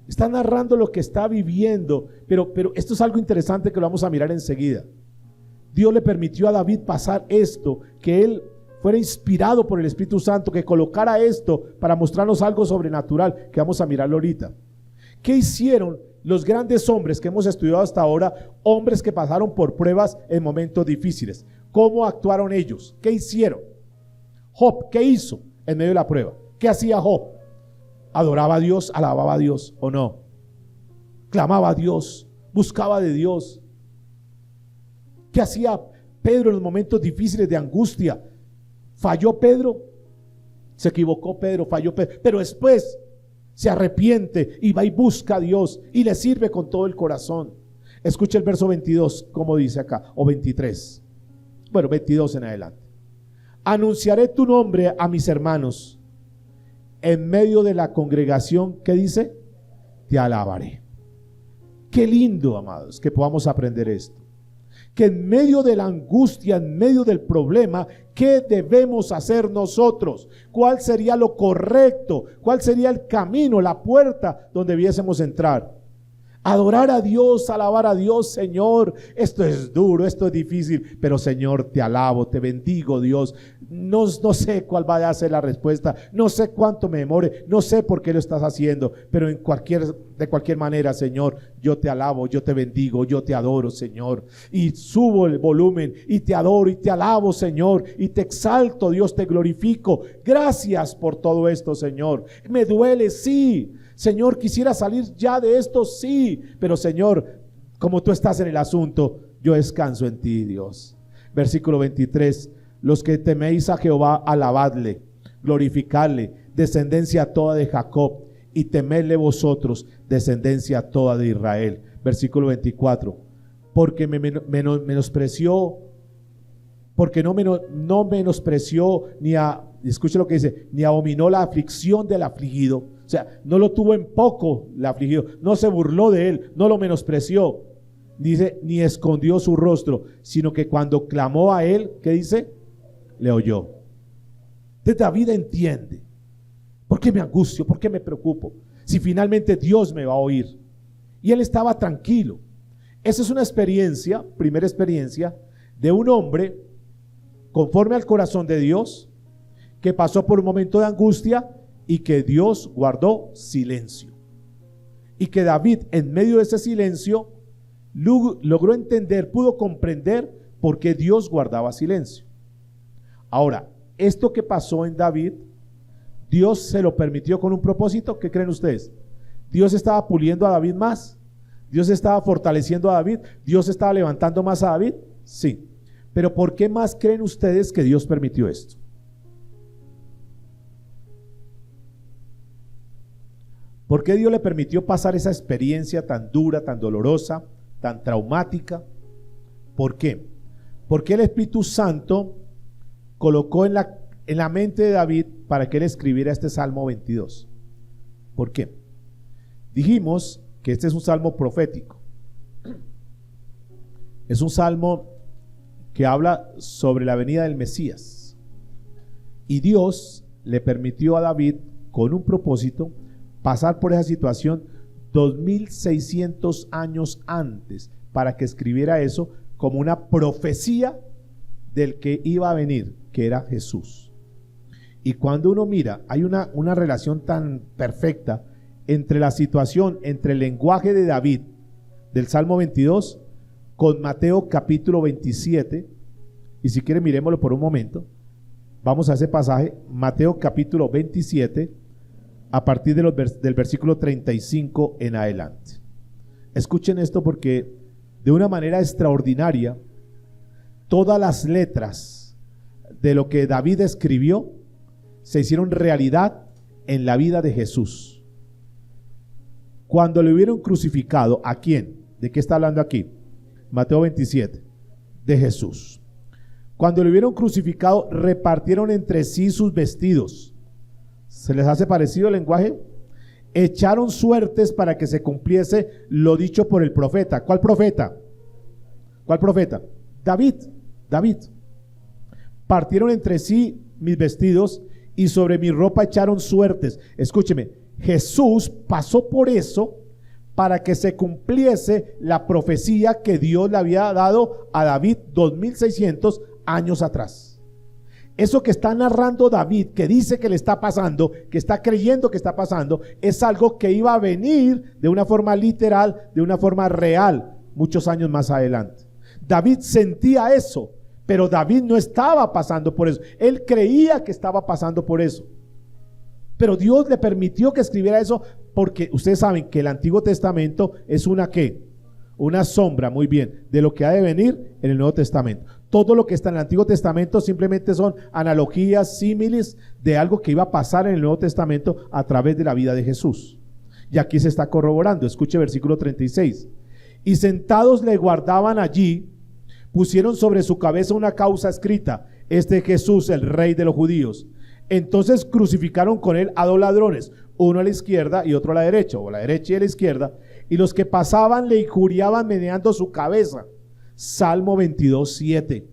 Está narrando lo que está viviendo, pero esto es algo interesante que lo vamos a mirar enseguida. Dios le permitió a David pasar esto, que él fuera inspirado por el Espíritu Santo, que colocara esto para mostrarnos algo sobrenatural, que vamos a mirarlo ahorita. ¿Qué hicieron los grandes hombres que hemos estudiado hasta ahora? Hombres que pasaron por pruebas en momentos difíciles. ¿Cómo actuaron ellos? ¿Qué hicieron? Job, ¿qué hizo en medio de la prueba? ¿Qué hacía Job? ¿Adoraba a Dios? ¿Alababa a Dios o no? ¿Clamaba a Dios? ¿Buscaba de Dios? ¿Qué hacía Pedro en los momentos difíciles de angustia? ¿Falló Pedro? Se equivocó Pedro, falló Pedro, pero después se arrepiente y va y busca a Dios y le sirve con todo el corazón. Escucha el verso 22, como dice acá, o 23. Bueno, 22 en adelante. Anunciaré tu nombre a mis hermanos en medio de la congregación. ¿Qué dice? te alabaré. Qué lindo, amados, que podamos aprender esto. Que en medio de la angustia, en medio del problema, ¿qué debemos hacer nosotros? ¿Cuál sería lo correcto? ¿Cuál sería el camino, la puerta donde debiésemos entrar? Adorar a Dios, alabar a Dios. Señor, esto es duro, esto es difícil, pero Señor, te alabo, te bendigo, Dios. No sé cuál vaya a ser la respuesta, no sé cuánto me demore, no sé por qué lo estás haciendo, pero de cualquier manera, Señor, yo te alabo, yo te bendigo, yo te adoro, Señor. Y subo el volumen y te adoro y te alabo, Señor, y te exalto, Dios, te glorifico. Gracias por todo esto, Señor. Me duele, sí. Señor, quisiera salir ya de esto, sí, pero Señor, como tú estás en el asunto, yo descanso en ti, Dios. Versículo 23, los que teméis a Jehová, alabadle, glorificadle, descendencia toda de Jacob, y temedle vosotros, descendencia toda de Israel. Versículo 24, porque menospreció, porque no menospreció escuche lo que dice, ni abominó la aflicción del afligido. O sea, no lo tuvo en poco el afligido, no se burló de él, no lo menospreció. Dice, ni escondió su rostro, sino que cuando clamó a él, ¿qué dice? Le oyó. Entonces David entiende, ¿por qué me angustio? ¿Por qué me preocupo? Si finalmente Dios me va a oír. Y él estaba tranquilo. Esa es una experiencia, primera experiencia, de un hombre conforme al corazón de Dios, que pasó por un momento de angustia y que Dios guardó silencio. Y que David, en medio de ese silencio, logró entender, pudo comprender por qué Dios guardaba silencio. Ahora, esto que pasó en David, Dios se lo permitió con un propósito. ¿Qué creen ustedes? Dios estaba puliendo a David más, Dios estaba fortaleciendo a David, Dios estaba levantando más a David. Sí, pero ¿por qué más creen ustedes que Dios permitió esto? ¿Por qué Dios le permitió pasar esa experiencia tan dura, tan dolorosa, tan traumática? ¿Por qué? Porque el Espíritu Santo colocó en la mente de David para que él escribiera este Salmo 22. ¿Por qué? Dijimos que este es un salmo profético. Es un salmo que habla sobre la venida del Mesías. Y Dios le permitió a David, con un propósito, pasar por esa situación 2600 años antes, para que escribiera eso como una profecía del que iba a venir, que era Jesús. Y cuando uno mira, hay una relación tan perfecta entre la situación, entre el lenguaje de David del Salmo 22 con Mateo capítulo 27, y si quieren miremoslo por un momento. Vamos a ese pasaje, Mateo capítulo 27, a partir del versículo 35 en adelante. Escuchen esto, porque de una manera extraordinaria, todas las letras de lo que David escribió se hicieron realidad en la vida de Jesús. Cuando le hubieron crucificado, ¿a quién? ¿De qué está hablando aquí? Mateo 27, de Jesús. Cuando le hubieron crucificado, repartieron entre sí sus vestidos. ¿Se les hace parecido el lenguaje? Echaron suertes para que se cumpliese lo dicho por el profeta. ¿Cuál profeta? ¿Cuál profeta? David. Partieron entre sí mis vestidos y sobre mi ropa echaron suertes. Escúcheme, Jesús pasó por eso para que se cumpliese la profecía que Dios le había dado a David 2600 años atrás. Eso que está narrando David, que dice que le está pasando, que está creyendo que está pasando, es algo que iba a venir de una forma literal, de una forma real, muchos años más adelante. David sentía eso, pero David no estaba pasando por eso. Él creía que estaba pasando por eso, pero Dios le permitió que escribiera eso, porque ustedes saben que el Antiguo Testamento es una ¿qué? Una sombra, muy bien, de lo que ha de venir en el Nuevo Testamento. Todo lo que está en el Antiguo Testamento simplemente son analogías, símiles de algo que iba a pasar en el Nuevo Testamento a través de la vida de Jesús. Y aquí se está corroborando. Escuche versículo 36. Y sentados le guardaban allí, pusieron sobre su cabeza una causa escrita: este Jesús, el Rey de los judíos. Entonces crucificaron con él a dos ladrones, uno a la izquierda y otro a la derecha, o a la derecha y a la izquierda, y los que pasaban le injuriaban meneando su cabeza. Salmo 22:7.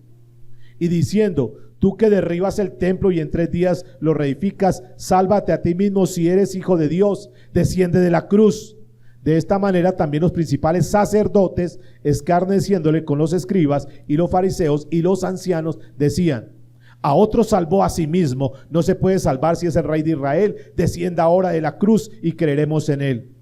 Y diciendo: tú que derribas el templo y en 3 días lo reedificas, sálvate a ti mismo si eres hijo de Dios, desciende de la cruz. De esta manera también los principales sacerdotes, escarneciéndole con los escribas y los fariseos y los ancianos, decían: a otro salvó a sí mismo, no se puede salvar si es el Rey de Israel. Descienda ahora de la cruz y creeremos en él.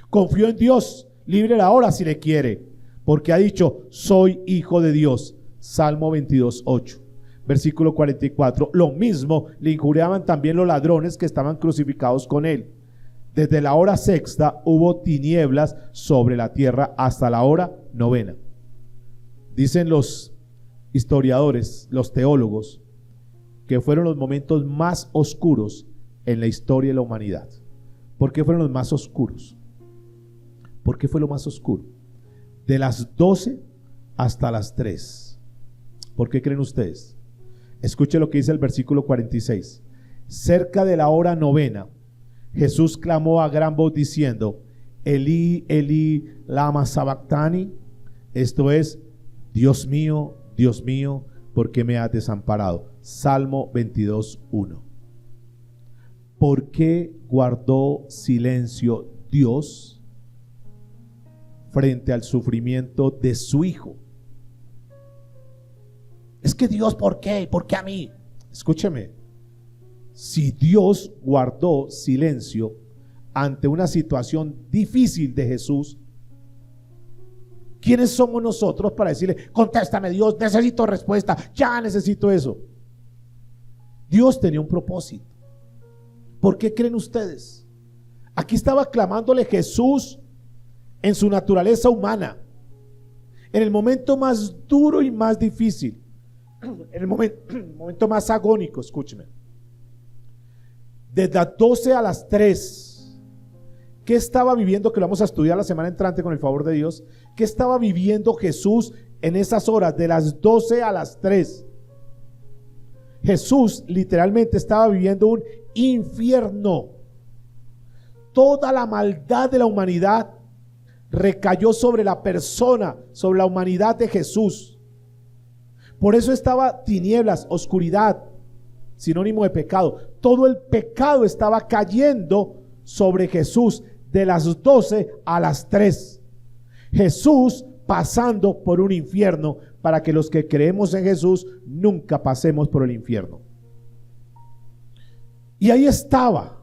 Confió en Dios, líbrela ahora si le quiere, porque ha dicho: soy hijo de Dios. Salmo 22:8. Versículo 44. Lo mismo le injuriaban también los ladrones que estaban crucificados con él. Desde la hora sexta hubo tinieblas sobre la tierra hasta la hora novena. Dicen los historiadores, los teólogos, que fueron los momentos más oscuros en la historia de la humanidad. ¿Por qué fueron los más oscuros? ¿Por qué fue lo más oscuro? De las 12 hasta las 3. ¿Por qué creen ustedes? Escuche lo que dice el versículo 46. Cerca de la hora novena, Jesús clamó a gran voz diciendo: Elí, Elí, lama sabactani. Esto es: Dios mío, ¿por qué me has desamparado? Salmo 22:1. ¿Por qué guardó silencio Dios frente al sufrimiento de su hijo? Es que Dios, ¿por qué? ¿Por qué a mí? Escúcheme. Si Dios guardó silencio ante una situación difícil de Jesús, ¿quiénes somos nosotros para decirle: contéstame Dios, necesito respuesta, ya necesito eso? Dios tenía un propósito. ¿Por qué creen ustedes? Aquí estaba clamándole Jesús en su naturaleza humana, en el momento más duro y más difícil, en el momento más agónico. Escúcheme. Desde las 12 a las 3, ¿qué estaba viviendo? Que lo vamos a estudiar la semana entrante con el favor de Dios. ¿Qué estaba viviendo Jesús en esas horas de las 12 a las 3? Jesús literalmente estaba viviendo un infierno. Toda la maldad de la humanidad recayó sobre la persona, sobre la humanidad de Jesús. Por eso estaba tinieblas, oscuridad, sinónimo de pecado. Todo el pecado estaba cayendo sobre Jesús de las 12 a las 3. Jesús pasando por un infierno para que los que creemos en Jesús nunca pasemos por el infierno. Y ahí estaba.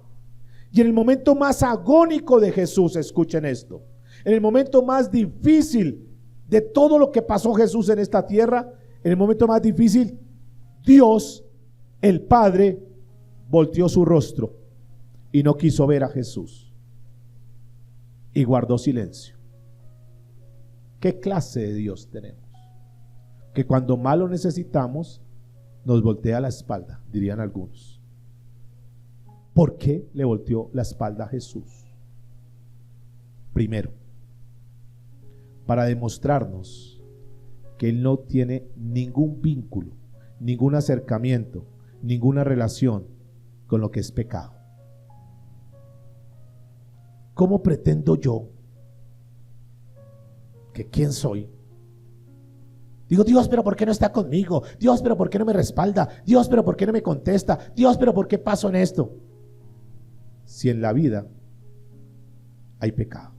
Y en el momento más agónico de Jesús, escuchen esto, en el momento más difícil de todo lo que pasó Jesús en esta tierra, en el momento más difícil, Dios, el Padre, volteó su rostro y no quiso ver a Jesús y guardó silencio. ¿Qué clase de Dios tenemos? Que cuando más lo necesitamos, nos voltea la espalda, dirían algunos. ¿Por qué le volteó la espalda a Jesús? Primero, para demostrarnos que Él no tiene ningún vínculo, ningún acercamiento, ninguna relación con lo que es pecado. ¿Cómo pretendo yo que quién soy? Digo: Dios, pero ¿por qué no está conmigo? Dios, pero ¿por qué no me respalda? Dios, pero ¿por qué no me contesta? Dios, pero ¿por qué paso en esto? Si en la vida hay pecado.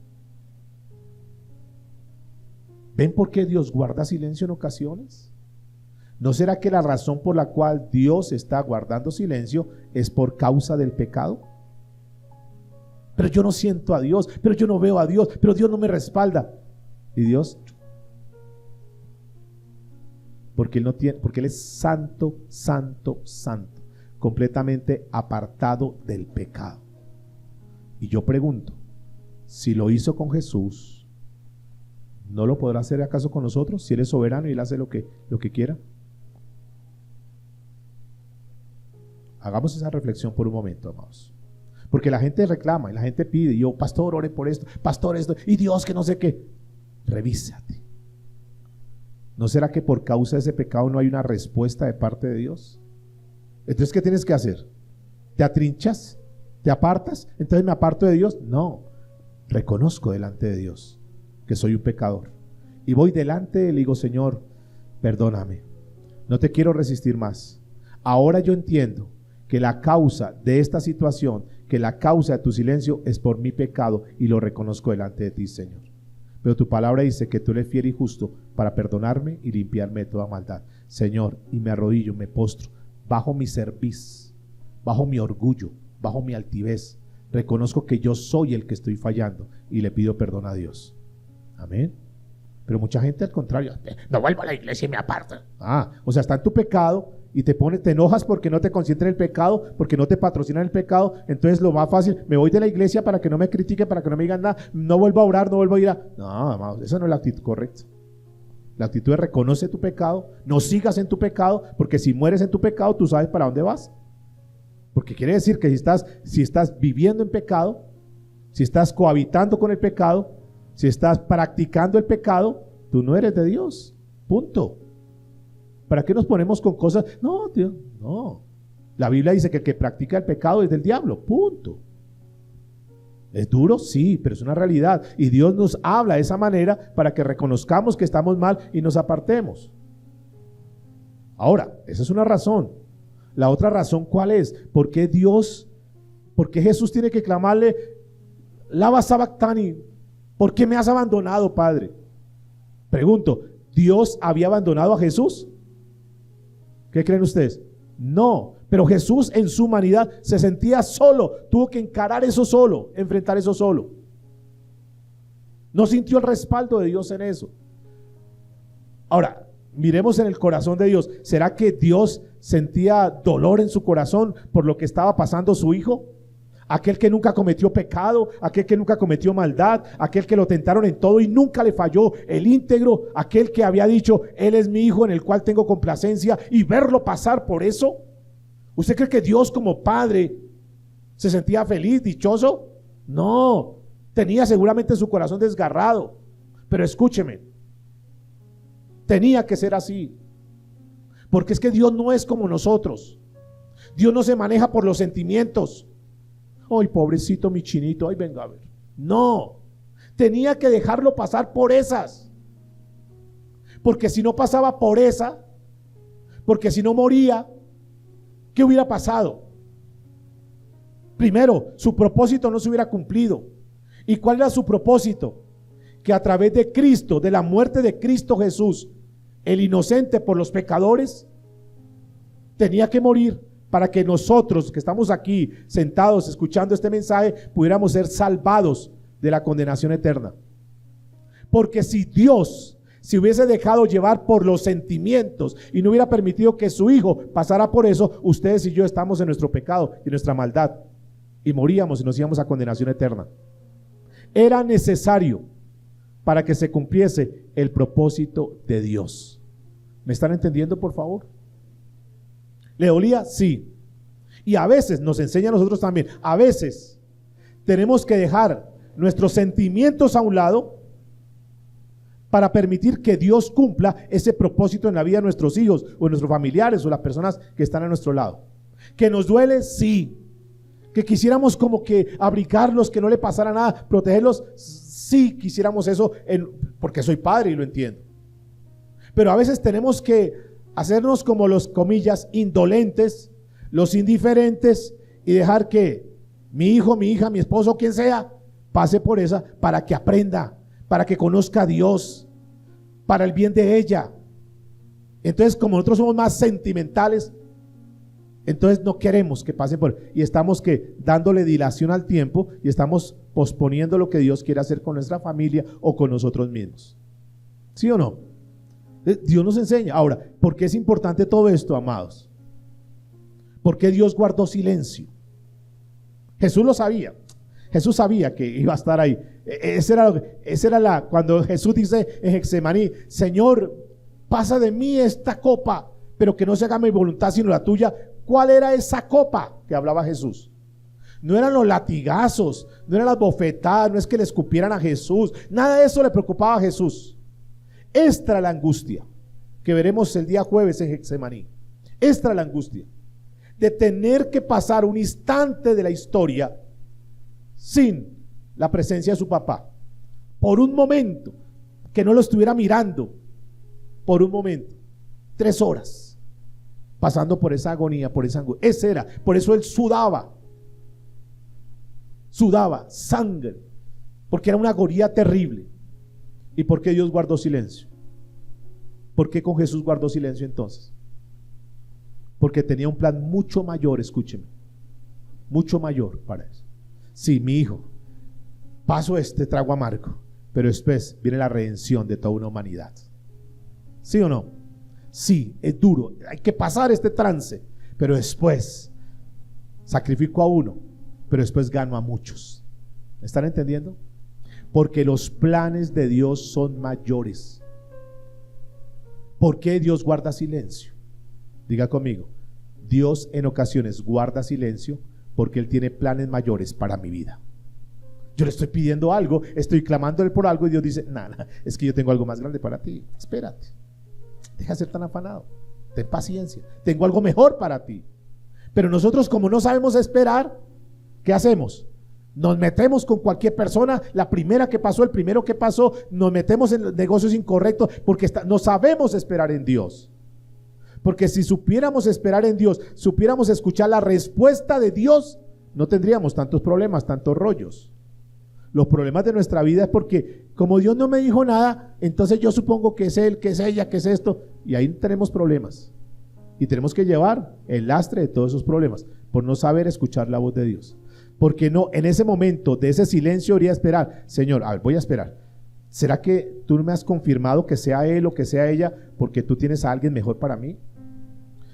¿Ven por qué Dios guarda silencio en ocasiones? ¿No será que la razón por la cual Dios está guardando silencio es por causa del pecado? Pero yo no siento a Dios, pero yo no veo a Dios, pero Dios no me respalda. Y Dios, porque Él es santo, santo, santo, completamente apartado del pecado. Y yo pregunto, si lo hizo con Jesús, ¿no lo podrá hacer acaso con nosotros? Si Él es soberano y Él hace lo que quiera. Hagamos esa reflexión por un momento, amados. Porque la gente reclama y la gente pide: y yo, pastor, ore por esto, pastor, esto, y Dios que no sé qué. Revísate. ¿No será que por causa de ese pecado no hay una respuesta de parte de Dios? Entonces, ¿qué tienes que hacer? ¿Te atrinchas ¿Te apartas? Entonces me aparto de Dios. No, reconozco delante de Dios que soy un pecador. Y voy delante de él y digo, Señor, perdóname. No te quiero resistir más. Ahora yo entiendo que la causa de esta situación, que la causa de tu silencio es por mi pecado y lo reconozco delante de ti, Señor. Pero tu palabra dice que tú eres fiel y justo para perdonarme y limpiarme de toda maldad. Señor, y me arrodillo, me postro, bajo mi cerviz, bajo mi orgullo, bajo mi altivez. Reconozco que yo soy el que estoy fallando y le pido perdón a Dios. Amén. Pero mucha gente al contrario, no vuelvo a la iglesia y me aparto. O sea, está en tu pecado y te enojas porque no te consienten el pecado, porque no te patrocinan el pecado. Entonces lo más fácil, me voy de la iglesia para que no me critiquen, para que no me digan nada, no vuelvo a orar, no vuelvo a ir a... No, amados, esa no es la actitud correcta. La actitud es reconoce tu pecado, no sigas en tu pecado, porque si mueres en tu pecado, tú sabes para dónde vas. Porque quiere decir que si estás viviendo en pecado, si estás cohabitando con el pecado, si estás practicando el pecado, tú no eres de Dios. Punto. ¿Para qué nos ponemos con cosas? No, Dios, no. La Biblia dice que el que practica el pecado es del diablo. Punto. ¿Es duro? Sí, pero es una realidad. Y Dios nos habla de esa manera para que reconozcamos que estamos mal y nos apartemos. Ahora, esa es una razón. La otra razón, ¿cuál es? ¿Por qué Jesús tiene que clamarle, Lava Sabactani? ¿Por qué me has abandonado, Padre? Pregunto, ¿Dios había abandonado a Jesús? ¿Qué creen ustedes? No, pero Jesús en su humanidad se sentía solo, tuvo que encarar eso solo, enfrentar eso solo. No sintió el respaldo de Dios en eso. Ahora, miremos en el corazón de Dios. ¿Será que Dios sentía dolor en su corazón por lo que estaba pasando su hijo? Aquel que nunca cometió pecado, aquel que nunca cometió maldad, aquel que lo tentaron en todo y nunca le falló, el íntegro, aquel que había dicho, él es mi hijo en el cual tengo complacencia, y verlo pasar por eso. ¿Usted cree que Dios como padre se sentía feliz, dichoso? No, tenía seguramente su corazón desgarrado, pero escúcheme, tenía que ser así, porque es que Dios no es como nosotros. Dios no se maneja por los sentimientos. Ay, pobrecito mi chinito, ay, venga a ver. No, tenía que dejarlo pasar por esas, porque si no pasaba por esa, porque si no moría, ¿qué hubiera pasado? Primero, su propósito no se hubiera cumplido. ¿Y cuál era su propósito? Que a través de Cristo, de la muerte de Cristo Jesús, el inocente por los pecadores, tenía que morir para que nosotros que estamos aquí sentados escuchando este mensaje pudiéramos ser salvados de la condenación eterna. Porque si Dios se hubiese dejado llevar por los sentimientos y no hubiera permitido que su hijo pasara por eso, ustedes y yo estamos en nuestro pecado y nuestra maldad y moríamos y nos íbamos a condenación eterna. Era necesario para que se cumpliese el propósito de Dios. ¿Me están entendiendo, por favor? ¿Le dolía? Sí. Y a veces nos enseña a nosotros también, a veces tenemos que dejar nuestros sentimientos a un lado para permitir que Dios cumpla ese propósito en la vida de nuestros hijos o de nuestros familiares o las personas que están a nuestro lado. ¿Que nos duele? Sí. ¿Que quisiéramos como que abrigarlos, que no le pasara nada, protegerlos? Sí, quisiéramos eso porque soy padre y lo entiendo. Pero a veces tenemos que hacernos como los, comillas, indolentes, los indiferentes y dejar que mi hijo, mi hija, mi esposo, quien sea, pase por esa para que aprenda, para que conozca a Dios, para el bien de ella. Entonces, como nosotros somos más sentimentales, entonces no queremos que pasen por, y estamos que dándole dilación al tiempo y estamos posponiendo lo que Dios quiere hacer con nuestra familia o con nosotros mismos. ¿Sí o no? Dios nos enseña. Ahora, ¿por qué es importante todo esto, amados? ¿Por qué Dios guardó silencio? Jesús lo sabía. Jesús sabía que iba a estar ahí. Cuando Jesús dice en Getsemaní, Señor, pasa de mí esta copa, pero que no se haga mi voluntad sino la tuya. ¿Cuál era esa copa que hablaba Jesús? No eran los latigazos, no eran las bofetadas, no es que le escupieran a Jesús, nada de eso le preocupaba a Jesús. Esta era la angustia que veremos el día jueves en Getsemaní. Esta era la angustia de tener que pasar un instante de la historia sin la presencia de su papá, por un momento, que no lo estuviera mirando, por un momento, 3 horas, pasando por esa agonía, por esa angustia. Ese era, por eso él sudaba sangre, porque era una agonía terrible. ¿Y por qué Dios guardó silencio? ¿Por qué con Jesús guardó silencio entonces? Porque tenía un plan mucho mayor, escúcheme, mucho mayor para eso. Sí, mi hijo, paso este trago amargo, pero después viene la redención de toda una humanidad. ¿Sí o no? Sí, es duro, hay que pasar este trance, pero después sacrifico a uno, pero después gano a muchos. ¿Me están entendiendo? Porque los planes de Dios son mayores. ¿Por qué Dios guarda silencio? Diga conmigo, Dios en ocasiones guarda silencio porque Él tiene planes mayores para mi vida. Yo le estoy pidiendo algo, estoy clamándole por algo y Dios dice, nada, es que yo tengo algo más grande para ti. Espérate, deja de ser tan afanado, ten paciencia, tengo algo mejor para ti. Pero nosotros, como no sabemos esperar, ¿qué hacemos? Nos metemos con cualquier persona, la primera que pasó, el primero que pasó, nos metemos en negocios incorrectos porque no sabemos esperar en Dios. Porque si supiéramos esperar en Dios, supiéramos escuchar la respuesta de Dios, no tendríamos tantos problemas, tantos rollos. Los problemas de nuestra vida es porque como Dios no me dijo nada, entonces yo supongo que es Él, que es ella, que es esto, y ahí tenemos problemas. Y tenemos que llevar el lastre de todos esos problemas por no saber escuchar la voz de Dios. Porque no, en ese momento de ese silencio debería esperar, Señor, a ver, voy a esperar. ¿Será que tú me has confirmado que sea él o que sea ella porque tú tienes a alguien mejor para mí?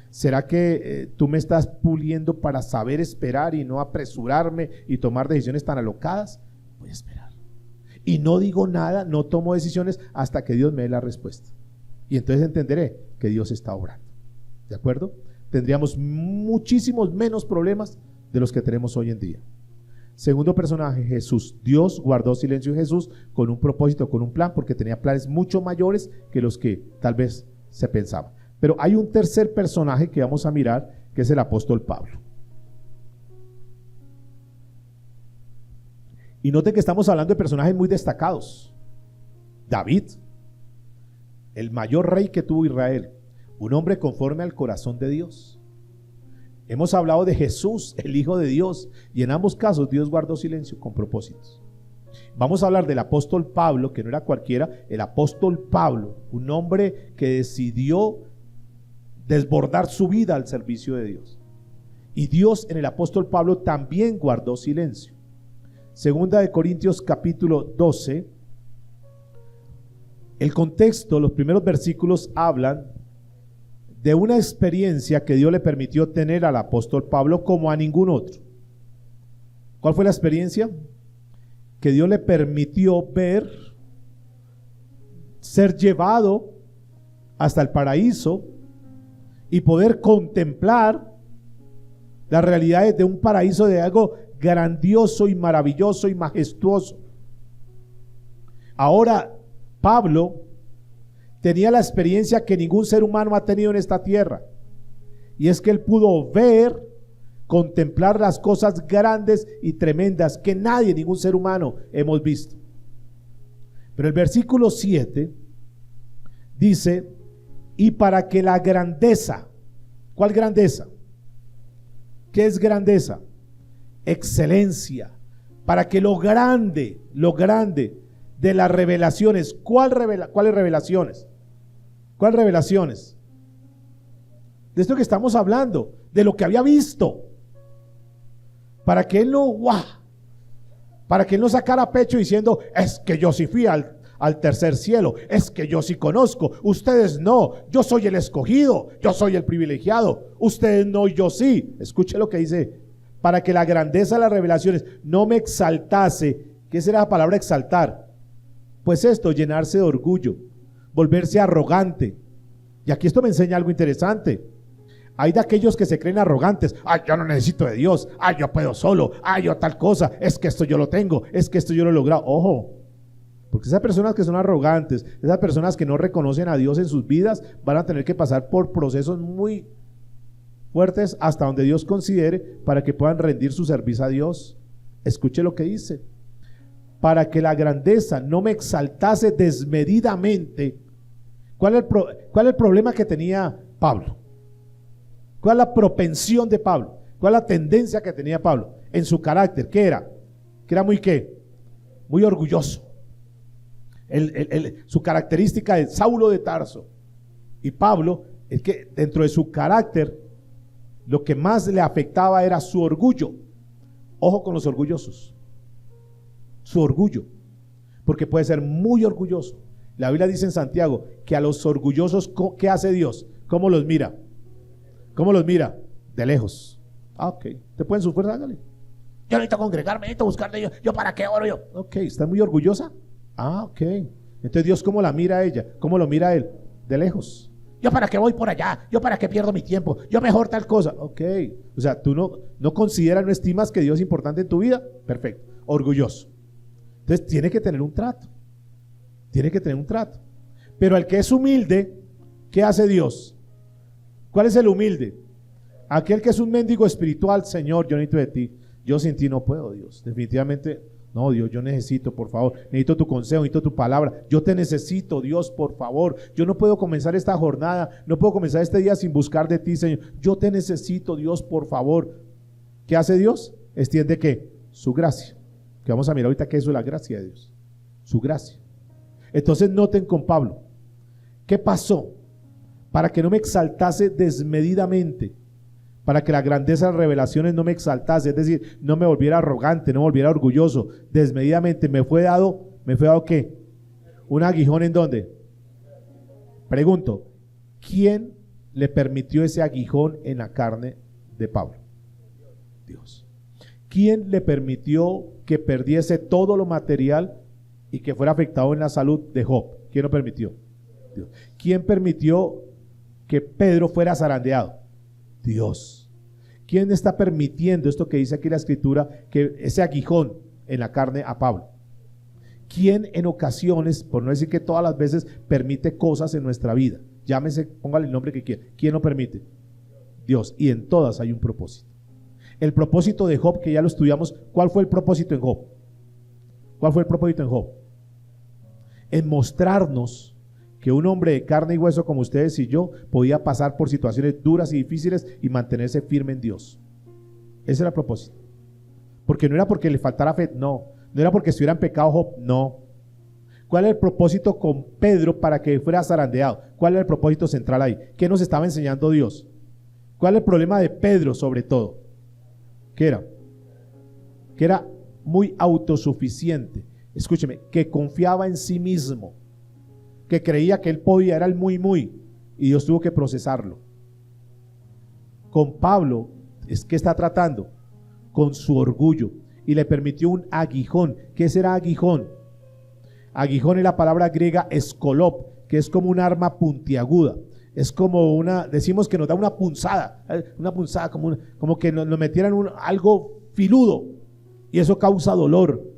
¿Será que tú me estás puliendo para saber esperar y no apresurarme y tomar decisiones tan alocadas? Voy a esperar. Y no digo nada, no tomo decisiones hasta que Dios me dé la respuesta. Y entonces entenderé que Dios está obrando. ¿De acuerdo? Tendríamos muchísimos menos problemas de los que tenemos hoy en día. Segundo personaje, Jesús. Dios guardó silencio en Jesús con un propósito, con un plan, porque tenía planes mucho mayores que los que tal vez se pensaban. Pero hay un tercer personaje que vamos a mirar, que es el apóstol Pablo. Y noten que estamos hablando de personajes muy destacados. David, el mayor rey que tuvo Israel, un hombre conforme al corazón de Dios. Hemos hablado de Jesús, el Hijo de Dios, y en ambos casos Dios guardó silencio con propósitos. Vamos a hablar del apóstol Pablo, que no era cualquiera, el apóstol Pablo, un hombre que decidió desbordar su vida al servicio de Dios. Y Dios en el apóstol Pablo también guardó silencio. Segunda de Corintios capítulo 12, el contexto, los primeros versículos hablan de una experiencia que Dios le permitió tener al apóstol Pablo como a ningún otro. ¿Cuál fue la experiencia? Que Dios le permitió ver, ser llevado hasta el paraíso y poder contemplar las realidades de un paraíso, de algo grandioso y maravilloso y majestuoso. Ahora Pablo tenía la experiencia que ningún ser humano ha tenido en esta tierra, y es que él pudo ver, contemplar las cosas grandes y tremendas que nadie, ningún ser humano hemos visto. Pero el versículo 7 dice: y para que la grandeza, ¿cuál grandeza? ¿Qué es grandeza? Excelencia. Para que lo grande de las revelaciones, ¿cuáles revelaciones? ¿Cuáles revelaciones? De esto que estamos hablando, de lo que había visto. Para que él no, para que él no sacara pecho diciendo, es que yo sí fui al tercer cielo, es que yo sí conozco, ustedes no, yo soy el escogido, yo soy el privilegiado, ustedes no, yo sí. Escuche lo que dice: para que la grandeza de las revelaciones no me exaltase. ¿Qué será la palabra exaltar? Pues esto, llenarse de orgullo, volverse arrogante. Y aquí esto me enseña algo interesante. Hay de aquellos que se creen arrogantes: ay, yo no necesito de Dios, ay, yo puedo solo, ay, yo tal cosa, es que esto yo lo tengo, es que esto yo lo he logrado. Ojo, porque esas personas que son arrogantes, esas personas que no reconocen a Dios en sus vidas, van a tener que pasar por procesos muy fuertes hasta donde Dios considere para que puedan rendir su servicio a Dios. Escuche lo que dice: para que la grandeza no me exaltase desmedidamente. ¿Cuál es el problema que tenía Pablo? ¿Cuál es la propensión de Pablo? ¿Cuál es la tendencia que tenía Pablo en su carácter? ¿Qué era? Que era muy ¿qué? Muy orgulloso. Su característica de Saulo de Tarso. Y Pablo, es que dentro de su carácter, lo que más le afectaba era su orgullo. Ojo con los orgullosos. Su orgullo. Porque puede ser muy orgulloso. La Biblia dice en Santiago que a los orgullosos, ¿qué hace Dios? ¿Cómo los mira? ¿Cómo los mira? De lejos. Ah, ok. ¿Te pueden su fuerza? Hágale. Yo necesito congregarme, necesito buscar de Dios. ¿Yo para qué oro yo? Ok, ¿está muy orgullosa? Ah, ok. Entonces Dios, ¿cómo la mira a ella? ¿Cómo lo mira a él? De lejos. ¿Yo para qué voy por allá? ¿Yo para qué pierdo mi tiempo? ¿Yo mejor tal cosa? Ok. O sea, tú no consideras, no estimas que Dios es importante en tu vida. Perfecto. Orgulloso. Entonces tiene que tener un trato. Tiene que tener un trato. Pero al que es humilde, ¿qué hace Dios? ¿Cuál es el humilde? Aquel que es un mendigo espiritual. Señor, yo necesito de ti. Yo sin ti no puedo, Dios. Definitivamente, no, Dios, yo necesito, por favor. Necesito tu consejo, necesito tu palabra. Yo te necesito, Dios, por favor. Yo no puedo comenzar esta jornada, no puedo comenzar este día sin buscar de ti, Señor. Yo te necesito, Dios, por favor. ¿Qué hace Dios? Extiende ¿qué? Su gracia. Que vamos a mirar ahorita que eso es la gracia de Dios. Su gracia. Entonces noten con Pablo, ¿qué pasó? Para que no me exaltase desmedidamente, para que la grandeza de las revelaciones no me exaltase, es decir, no me volviera arrogante, no me volviera orgulloso, desmedidamente, me fue dado ¿qué? Un aguijón. ¿En dónde? Pregunto, ¿quién le permitió ese aguijón en la carne de Pablo? Dios. ¿Quién le permitió que perdiese todo lo material y que fuera afectado en la salud de Job? ¿Quién lo permitió? Dios. ¿Quién permitió que Pedro fuera zarandeado? Dios. ¿Quién está permitiendo esto que dice aquí la escritura, que ese aguijón en la carne a Pablo? ¿Quién en ocasiones, por no decir que todas las veces, permite cosas en nuestra vida? Llámese, póngale el nombre que quiera. ¿Quién lo permite? Dios. Y en todas hay un propósito. El propósito de Job, que ya lo estudiamos, ¿cuál fue el propósito en Job? ¿Cuál fue el propósito en Job? En mostrarnos que un hombre de carne y hueso como ustedes y yo podía pasar por situaciones duras y difíciles y mantenerse firme en Dios. Ese era el propósito. Porque no era porque le faltara fe, no era porque estuviera en pecado Job, no. ¿Cuál era el propósito con Pedro para que fuera zarandeado? ¿Cuál era el propósito central ahí? ¿Qué nos estaba enseñando Dios? ¿Cuál es el problema de Pedro sobre todo? ¿Qué era? Que era muy autosuficiente. Escúcheme, que confiaba en sí mismo, que creía que él podía, era el muy, y Dios tuvo que procesarlo. Con Pablo, es que está tratando con su orgullo y le permitió un aguijón. ¿Qué será aguijón? Aguijón es la palabra griega escolop, que es como un arma puntiaguda. Es como decimos que nos da una punzada, como que nos metieran algo filudo, y eso causa dolor.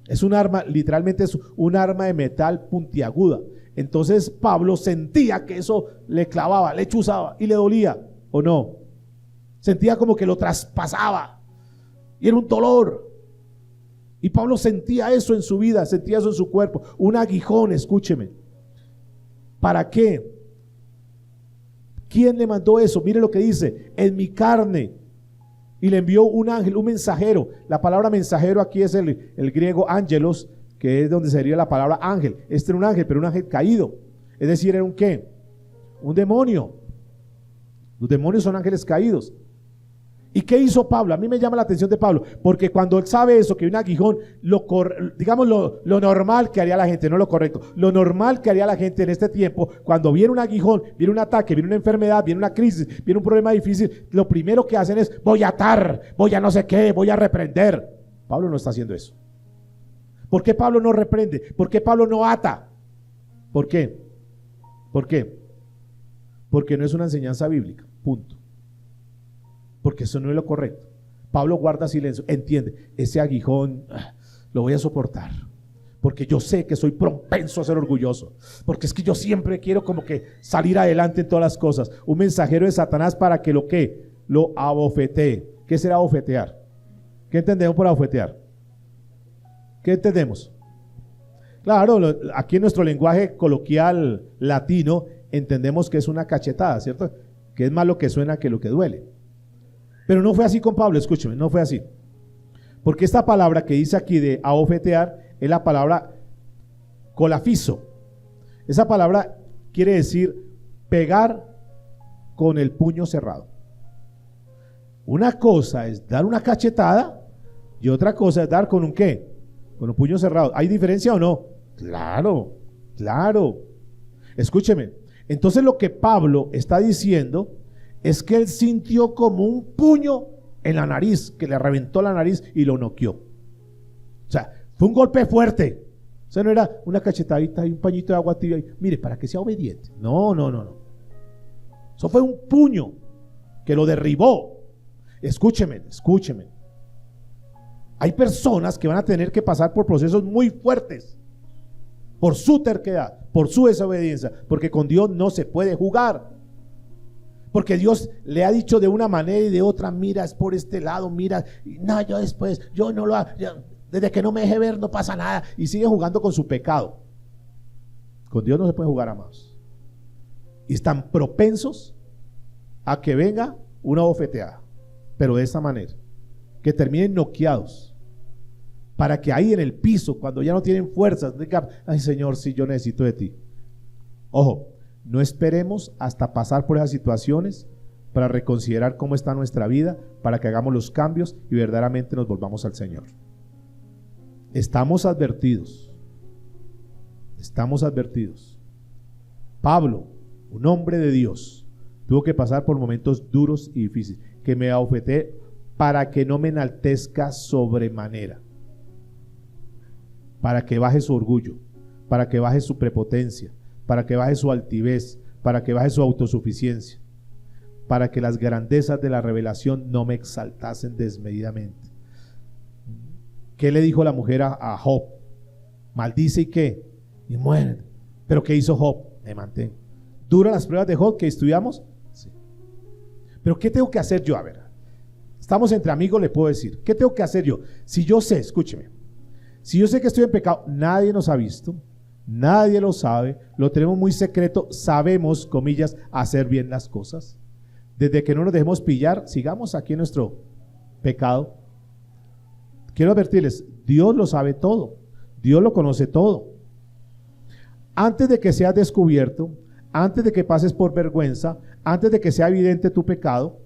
Es un arma, literalmente es un arma de metal puntiaguda. Entonces Pablo sentía que eso le clavaba, le chuzaba y le dolía, ¿o no? Sentía como que lo traspasaba y era un dolor. Y Pablo sentía eso en su vida, sentía eso en su cuerpo, un aguijón. Escúcheme. ¿Para qué? ¿Quién le mandó eso? Mire lo que dice: en mi carne. Y le envió un ángel, un mensajero. La palabra mensajero aquí es el griego ángelos, que es donde sería la palabra ángel. Este era un ángel, pero un ángel caído. Es decir, era un ¿qué? Un demonio. Los demonios son ángeles caídos. ¿Y qué hizo Pablo? A mí me llama la atención de Pablo, porque cuando él sabe eso, que hay un aguijón, digamos lo normal que haría la gente, no lo correcto, lo normal que haría la gente en este tiempo, cuando viene un aguijón, viene un ataque, viene una enfermedad, viene una crisis, viene un problema difícil, lo primero que hacen es: voy a atar, voy a no sé qué, voy a reprender. Pablo no está haciendo eso. ¿Por qué Pablo no reprende? ¿Por qué Pablo no ata? ¿Por qué? ¿Por qué? Porque no es una enseñanza bíblica, punto. Porque eso no es lo correcto. Pablo guarda silencio, entiende, ese aguijón lo voy a soportar, porque yo sé que soy propenso a ser orgulloso, porque es que yo siempre quiero como que salir adelante en todas las cosas. Un mensajero de Satanás para que lo abofetee. ¿Qué será abofetear? ¿Qué entendemos por abofetear? ¿Qué entendemos? Claro, aquí en nuestro lenguaje coloquial latino entendemos que es una cachetada, ¿cierto? Que es más lo que suena que lo que duele. Pero no fue así con Pablo, escúcheme, no fue así. Porque esta palabra que dice aquí de abofetear es la palabra colafiso. Esa palabra quiere decir pegar con el puño cerrado. Una cosa es dar una cachetada y otra cosa es dar con un ¿qué? Con un puño cerrado. ¿Hay diferencia o no? Claro, claro. Escúcheme. Entonces lo que Pablo está diciendo es que él sintió como un puño en la nariz, que le reventó la nariz y lo noqueó. O sea, fue un golpe fuerte. O sea, no era una cachetadita y un pañito de agua tibia. Mire, para que sea obediente. No. Eso fue un puño que lo derribó. Escúcheme. Hay personas que van a tener que pasar por procesos muy fuertes por su terquedad, por su desobediencia, porque con Dios no se puede jugar. Porque Dios le ha dicho de una manera y de otra, mira, es por este lado, mira, no, yo no lo hago, desde que no me deje ver no pasa nada, y sigue jugando con su pecado. Con Dios no se puede jugar, amados. Y están propensos a que venga una bofeteada, pero de esta manera, que terminen noqueados, para que ahí en el piso, cuando ya no tienen fuerzas, digan, ay Señor, sí, yo necesito de ti. Ojo, no esperemos hasta pasar por esas situaciones para reconsiderar cómo está nuestra vida, para que hagamos los cambios y verdaderamente nos volvamos al Señor. Estamos advertidos. Pablo, un hombre de Dios, tuvo que pasar por momentos duros y difíciles, que me abofeté para que no me enaltezca sobremanera, para que baje su orgullo, para que baje su prepotencia, para que baje su altivez, para que baje su autosuficiencia, para que las grandezas de la revelación no me exaltasen desmedidamente. ¿Qué le dijo la mujer a Job? Maldice y qué, y muere. Pero ¿qué hizo Job? Me mantengo. ¿Duran las pruebas de Job que estudiamos? Sí. Pero ¿qué tengo que hacer yo? A ver, estamos entre amigos, le puedo decir, ¿qué tengo que hacer yo? Si yo sé, escúcheme, si yo sé que estoy en pecado, nadie nos ha visto, nadie lo sabe, lo tenemos muy secreto, sabemos, comillas, hacer bien las cosas. Desde que no nos dejemos pillar, sigamos aquí en nuestro pecado. Quiero advertirles, Dios lo sabe todo, Dios lo conoce todo. Antes de que seas descubierto, antes de que pases por vergüenza, antes de que sea evidente tu pecado,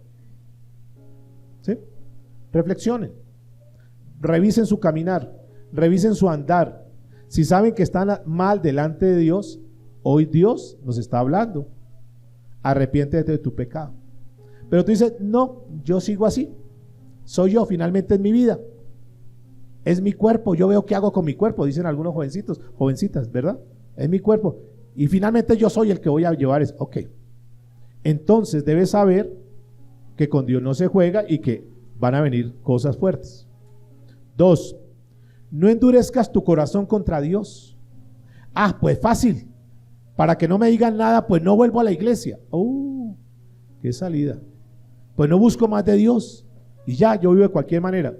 ¿sí? Reflexionen, revisen su caminar, revisen su andar. Si saben que están mal delante de Dios, hoy Dios nos está hablando. Arrepiéntete de tu pecado. Pero tú dices, no, yo sigo así. Soy yo, finalmente es mi vida. Es mi cuerpo, yo veo qué hago con mi cuerpo, dicen algunos jovencitos, jovencitas, ¿verdad? Es mi cuerpo. Y finalmente yo soy el que voy a llevar eso. Ok. Entonces debes saber que con Dios no se juega y que van a venir cosas fuertes. 2. No endurezcas tu corazón contra Dios. Pues fácil. Para que no me digan nada, pues no vuelvo a la iglesia. Qué salida. Pues no busco más de Dios. Y ya, yo vivo de cualquier manera.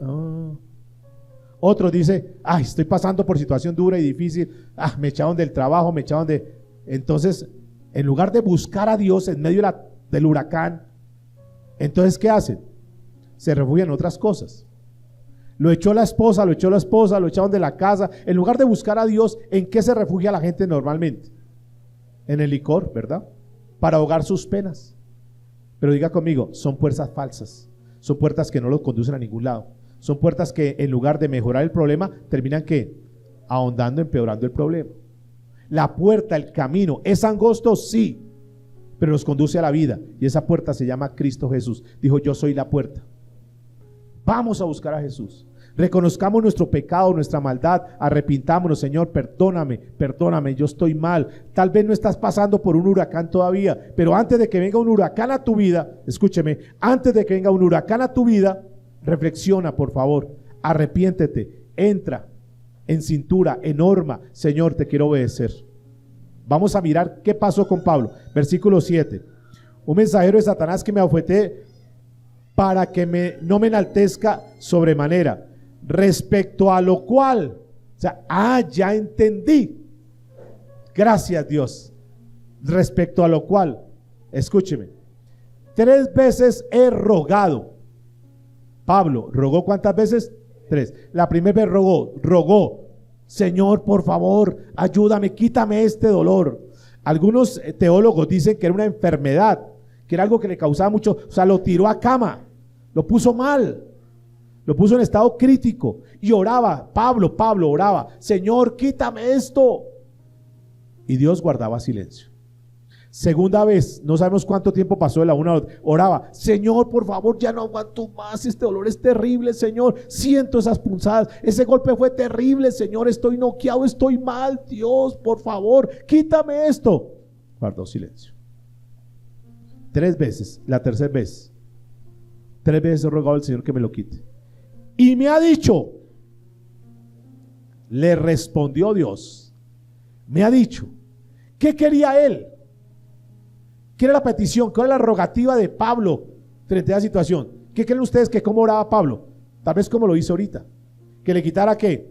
Otro dice, estoy pasando por situación dura y difícil. Me echaron del trabajo, me echaron de... Entonces, en lugar de buscar a Dios en medio del huracán, entonces, ¿qué hacen? Se refugian en otras cosas. Lo echó la esposa, lo echaron de la casa. En lugar de buscar a Dios, ¿en qué se refugia la gente normalmente? En el licor, ¿verdad? Para ahogar sus penas. Pero diga conmigo, son puertas falsas. Son puertas que no los conducen a ningún lado. Son puertas que en lugar de mejorar el problema, terminan ¿qué? Ahondando, empeorando el problema. La puerta, el camino, ¿es angosto? Sí, pero nos conduce a la vida. Y esa puerta se llama Cristo Jesús. Dijo, yo soy la puerta. Vamos a buscar a Jesús. Reconozcamos nuestro pecado, nuestra maldad, arrepintámonos, Señor, perdóname, yo estoy mal. Tal vez no estás pasando por un huracán todavía, pero antes de que venga un huracán a tu vida, escúcheme, antes de que venga un huracán a tu vida, reflexiona, por favor, arrepiéntete, entra en cintura, en norma. Señor, te quiero obedecer. Vamos a mirar qué pasó con Pablo. Versículo 7. Un mensajero de Satanás que me abofeté para que no me enaltezca sobremanera. Respecto a lo cual, o sea, ya entendí. Gracias, Dios. Respecto a lo cual, escúcheme, 3 veces he rogado. Pablo, ¿rogó cuántas veces? 3. La primera vez rogó, Señor, por favor, ayúdame, quítame este dolor. Algunos teólogos dicen que era una enfermedad, que era algo que le causaba mucho, o sea, lo tiró a cama, lo puso mal, lo puso en estado crítico y oraba. Pablo oraba, Señor, quítame esto. Y Dios guardaba silencio. Segunda vez, no sabemos cuánto tiempo pasó de la una a la otra, oraba, Señor, por favor, ya no aguanto más, este dolor es terrible, Señor, siento esas punzadas, ese golpe fue terrible, Señor, estoy noqueado, estoy mal, Dios, por favor, quítame esto. Guardó silencio. 3 veces, la tercera vez, 3 veces he rogado al Señor que me lo quite. Y me ha dicho, le respondió Dios, me ha dicho, ¿qué quería él? ¿Qué era la petición? ¿Cuál era la rogativa de Pablo frente a la situación? ¿Qué creen ustedes que cómo oraba Pablo? Tal vez como lo hizo ahorita. Que le quitara ¿qué?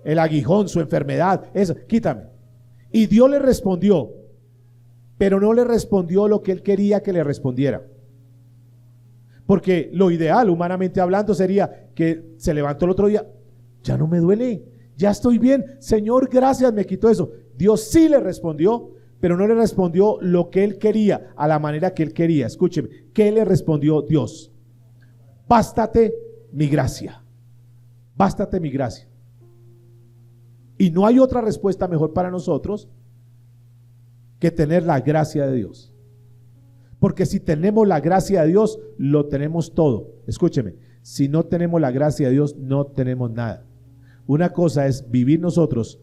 El aguijón, su enfermedad, eso, quítame. Y Dios le respondió, pero no le respondió lo que él quería que le respondiera. Porque lo ideal, humanamente hablando, sería que se levantó el otro día, ya no me duele, ya estoy bien, Señor, gracias, me quitó eso. Dios sí le respondió, pero no le respondió lo que él quería, a la manera que él quería. Escúcheme, ¿qué le respondió Dios? Bástate mi gracia. Bástate mi gracia. Y no hay otra respuesta mejor para nosotros que tener la gracia de Dios. Porque si tenemos la gracia de Dios, lo tenemos todo. Escúcheme, si no tenemos la gracia de Dios, no tenemos nada. Una cosa es vivir nosotros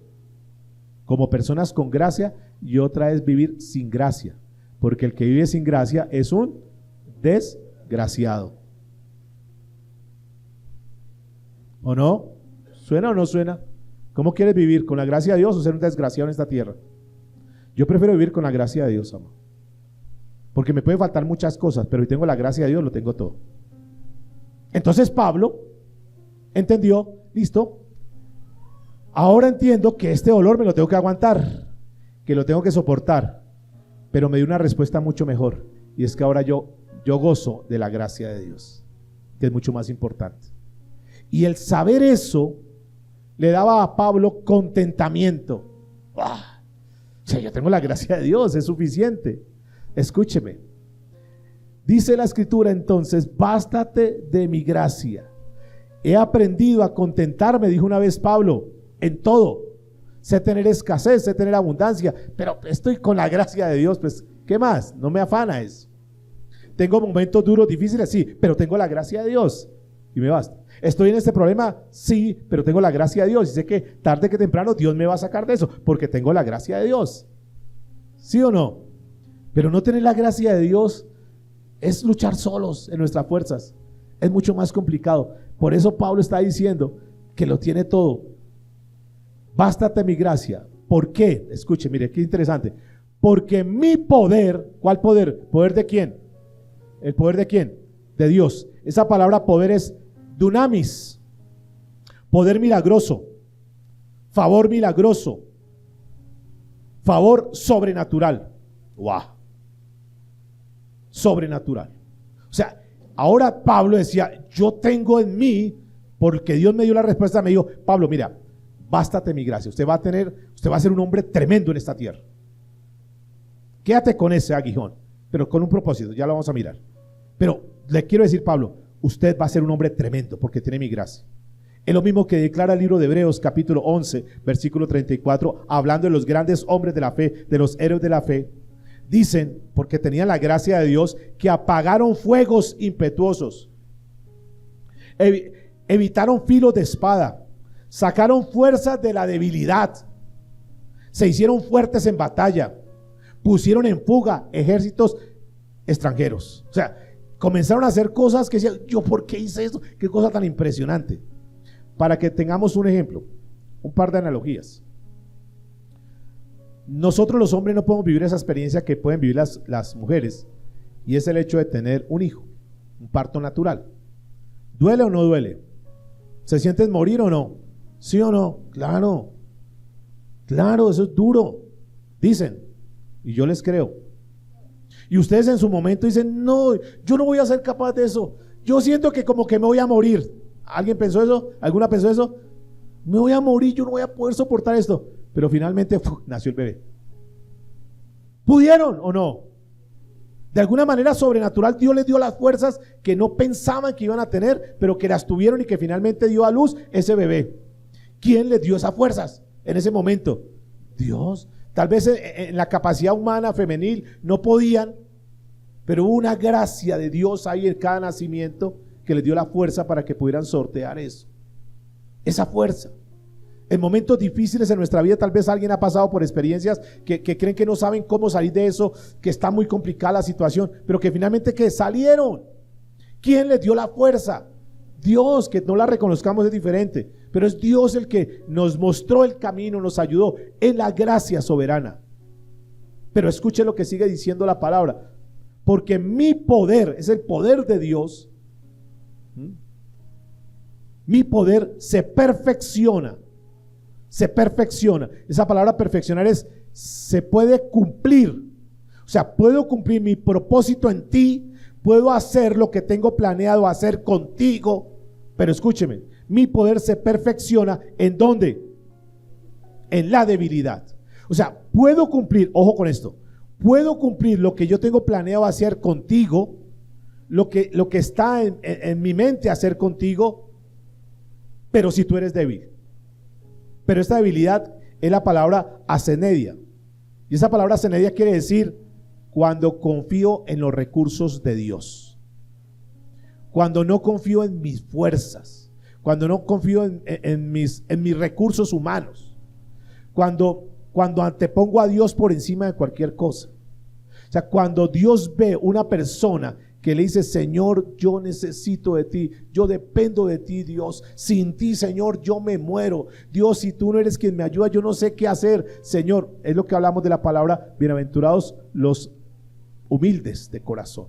como personas con gracia y otra es vivir sin gracia, porque el que vive sin gracia es un desgraciado. ¿O no? ¿Suena o no suena? ¿Cómo quieres vivir? ¿Con la gracia de Dios o ser un desgraciado en esta tierra? Yo prefiero vivir con la gracia de Dios, amor, porque me puede faltar muchas cosas, pero si tengo la gracia de Dios, lo tengo todo. Entonces Pablo entendió, listo, ahora entiendo que este dolor me lo tengo que aguantar, que lo tengo que soportar, pero me dio una respuesta mucho mejor, y es que ahora yo gozo de la gracia de Dios, que es mucho más importante. Y el saber eso le daba a Pablo contentamiento. ¡Ah! O sea, yo tengo la gracia de Dios, es suficiente. Escúcheme, dice la escritura entonces, bástate de mi gracia. He aprendido a contentarme, dijo una vez Pablo, en todo. Sé tener escasez, sé tener abundancia, pero estoy con la gracia de Dios, pues, ¿qué más? No me afana eso. Tengo momentos duros, difíciles, sí, pero tengo la gracia de Dios y me basta. ¿Estoy en este problema? Sí, pero tengo la gracia de Dios y sé que tarde que temprano Dios me va a sacar de eso, porque tengo la gracia de Dios. ¿Sí o no? Pero no tener la gracia de Dios es luchar solos en nuestras fuerzas. Es mucho más complicado. Por eso Pablo está diciendo que lo tiene todo. Bástate mi gracia. ¿Por qué? Escuche, mire, qué interesante. Porque mi poder, ¿cuál poder? ¿Poder de quién? ¿El poder de quién? De Dios. Esa palabra poder es dunamis. Poder milagroso. Favor milagroso. Favor sobrenatural. ¡Wow! Sobrenatural. O sea, ahora Pablo decía, yo tengo en mí, porque Dios me dio la respuesta, me dijo, Pablo, mira, bástate mi gracia, usted va a ser un hombre tremendo en esta tierra. Quédate con ese aguijón, pero con un propósito, ya lo vamos a mirar. Pero le quiero decir, Pablo, usted va a ser un hombre tremendo porque tiene mi gracia. Es lo mismo que declara el libro de Hebreos capítulo 11, versículo 34, hablando de los grandes hombres de la fe, de los héroes de la fe. Dicen, porque tenían la gracia de Dios, que apagaron fuegos impetuosos, evitaron filos de espada, sacaron fuerzas de la debilidad, se hicieron fuertes en batalla, pusieron en fuga ejércitos extranjeros. O sea, comenzaron a hacer cosas que decían, yo, ¿por qué hice eso? Qué cosa tan impresionante. Para que tengamos un ejemplo, un par de analogías. Nosotros los hombres no podemos vivir esa experiencia que pueden vivir las mujeres, y es el hecho de tener un hijo, un parto natural. ¿Duele o no duele? ¿Se sienten morir o no? ¿Sí o no? Claro, claro, eso es duro, dicen, y yo les creo. Y ustedes en su momento dicen, no, yo no voy a ser capaz de eso, yo siento que como que me voy a morir. ¿Alguien pensó eso? ¿Alguna pensó eso? Me voy a morir, yo no voy a poder soportar esto. Pero finalmente nació el bebé. ¿Pudieron o no? De alguna manera sobrenatural Dios les dio las fuerzas que no pensaban que iban a tener, pero que las tuvieron y que finalmente dio a luz ese bebé. ¿Quién les dio esas fuerzas en ese momento? Dios. Tal vez en la capacidad humana femenil no podían, pero hubo una gracia de Dios ahí en cada nacimiento que les dio la fuerza para que pudieran sortear eso. Esa fuerza. En momentos difíciles en nuestra vida, tal vez alguien ha pasado por experiencias que creen que no saben cómo salir de eso, que está muy complicada la situación, pero que finalmente que salieron. ¿Quién les dio la fuerza? Dios. Que no la reconozcamos es diferente, pero es Dios el que nos mostró el camino, nos ayudó en la gracia soberana. Pero escuche lo que sigue diciendo la palabra, porque mi poder, es el poder de Dios, mi poder se perfecciona. Se perfecciona. Esa palabra perfeccionar es, se puede cumplir. O sea, puedo cumplir mi propósito en ti, puedo hacer lo que tengo planeado hacer contigo, pero escúcheme, mi poder se perfecciona ¿en dónde? En la debilidad. O sea, puedo cumplir, ojo con esto, puedo cumplir lo que yo tengo planeado hacer contigo, lo que está en mi mente hacer contigo, pero si tú eres débil. Pero esta debilidad es la palabra asenedia. Y esa palabra asenedia quiere decir cuando confío en los recursos de Dios. Cuando no confío en mis fuerzas. Cuando no confío en mis recursos humanos. Cuando antepongo a Dios por encima de cualquier cosa. O sea, cuando Dios ve una persona que le dice, Señor, yo necesito de ti, yo dependo de ti, Dios, sin ti, Señor, yo me muero, Dios, si tú no eres quien me ayuda, yo no sé qué hacer, Señor. Es lo que hablamos de la palabra, bienaventurados los humildes de corazón,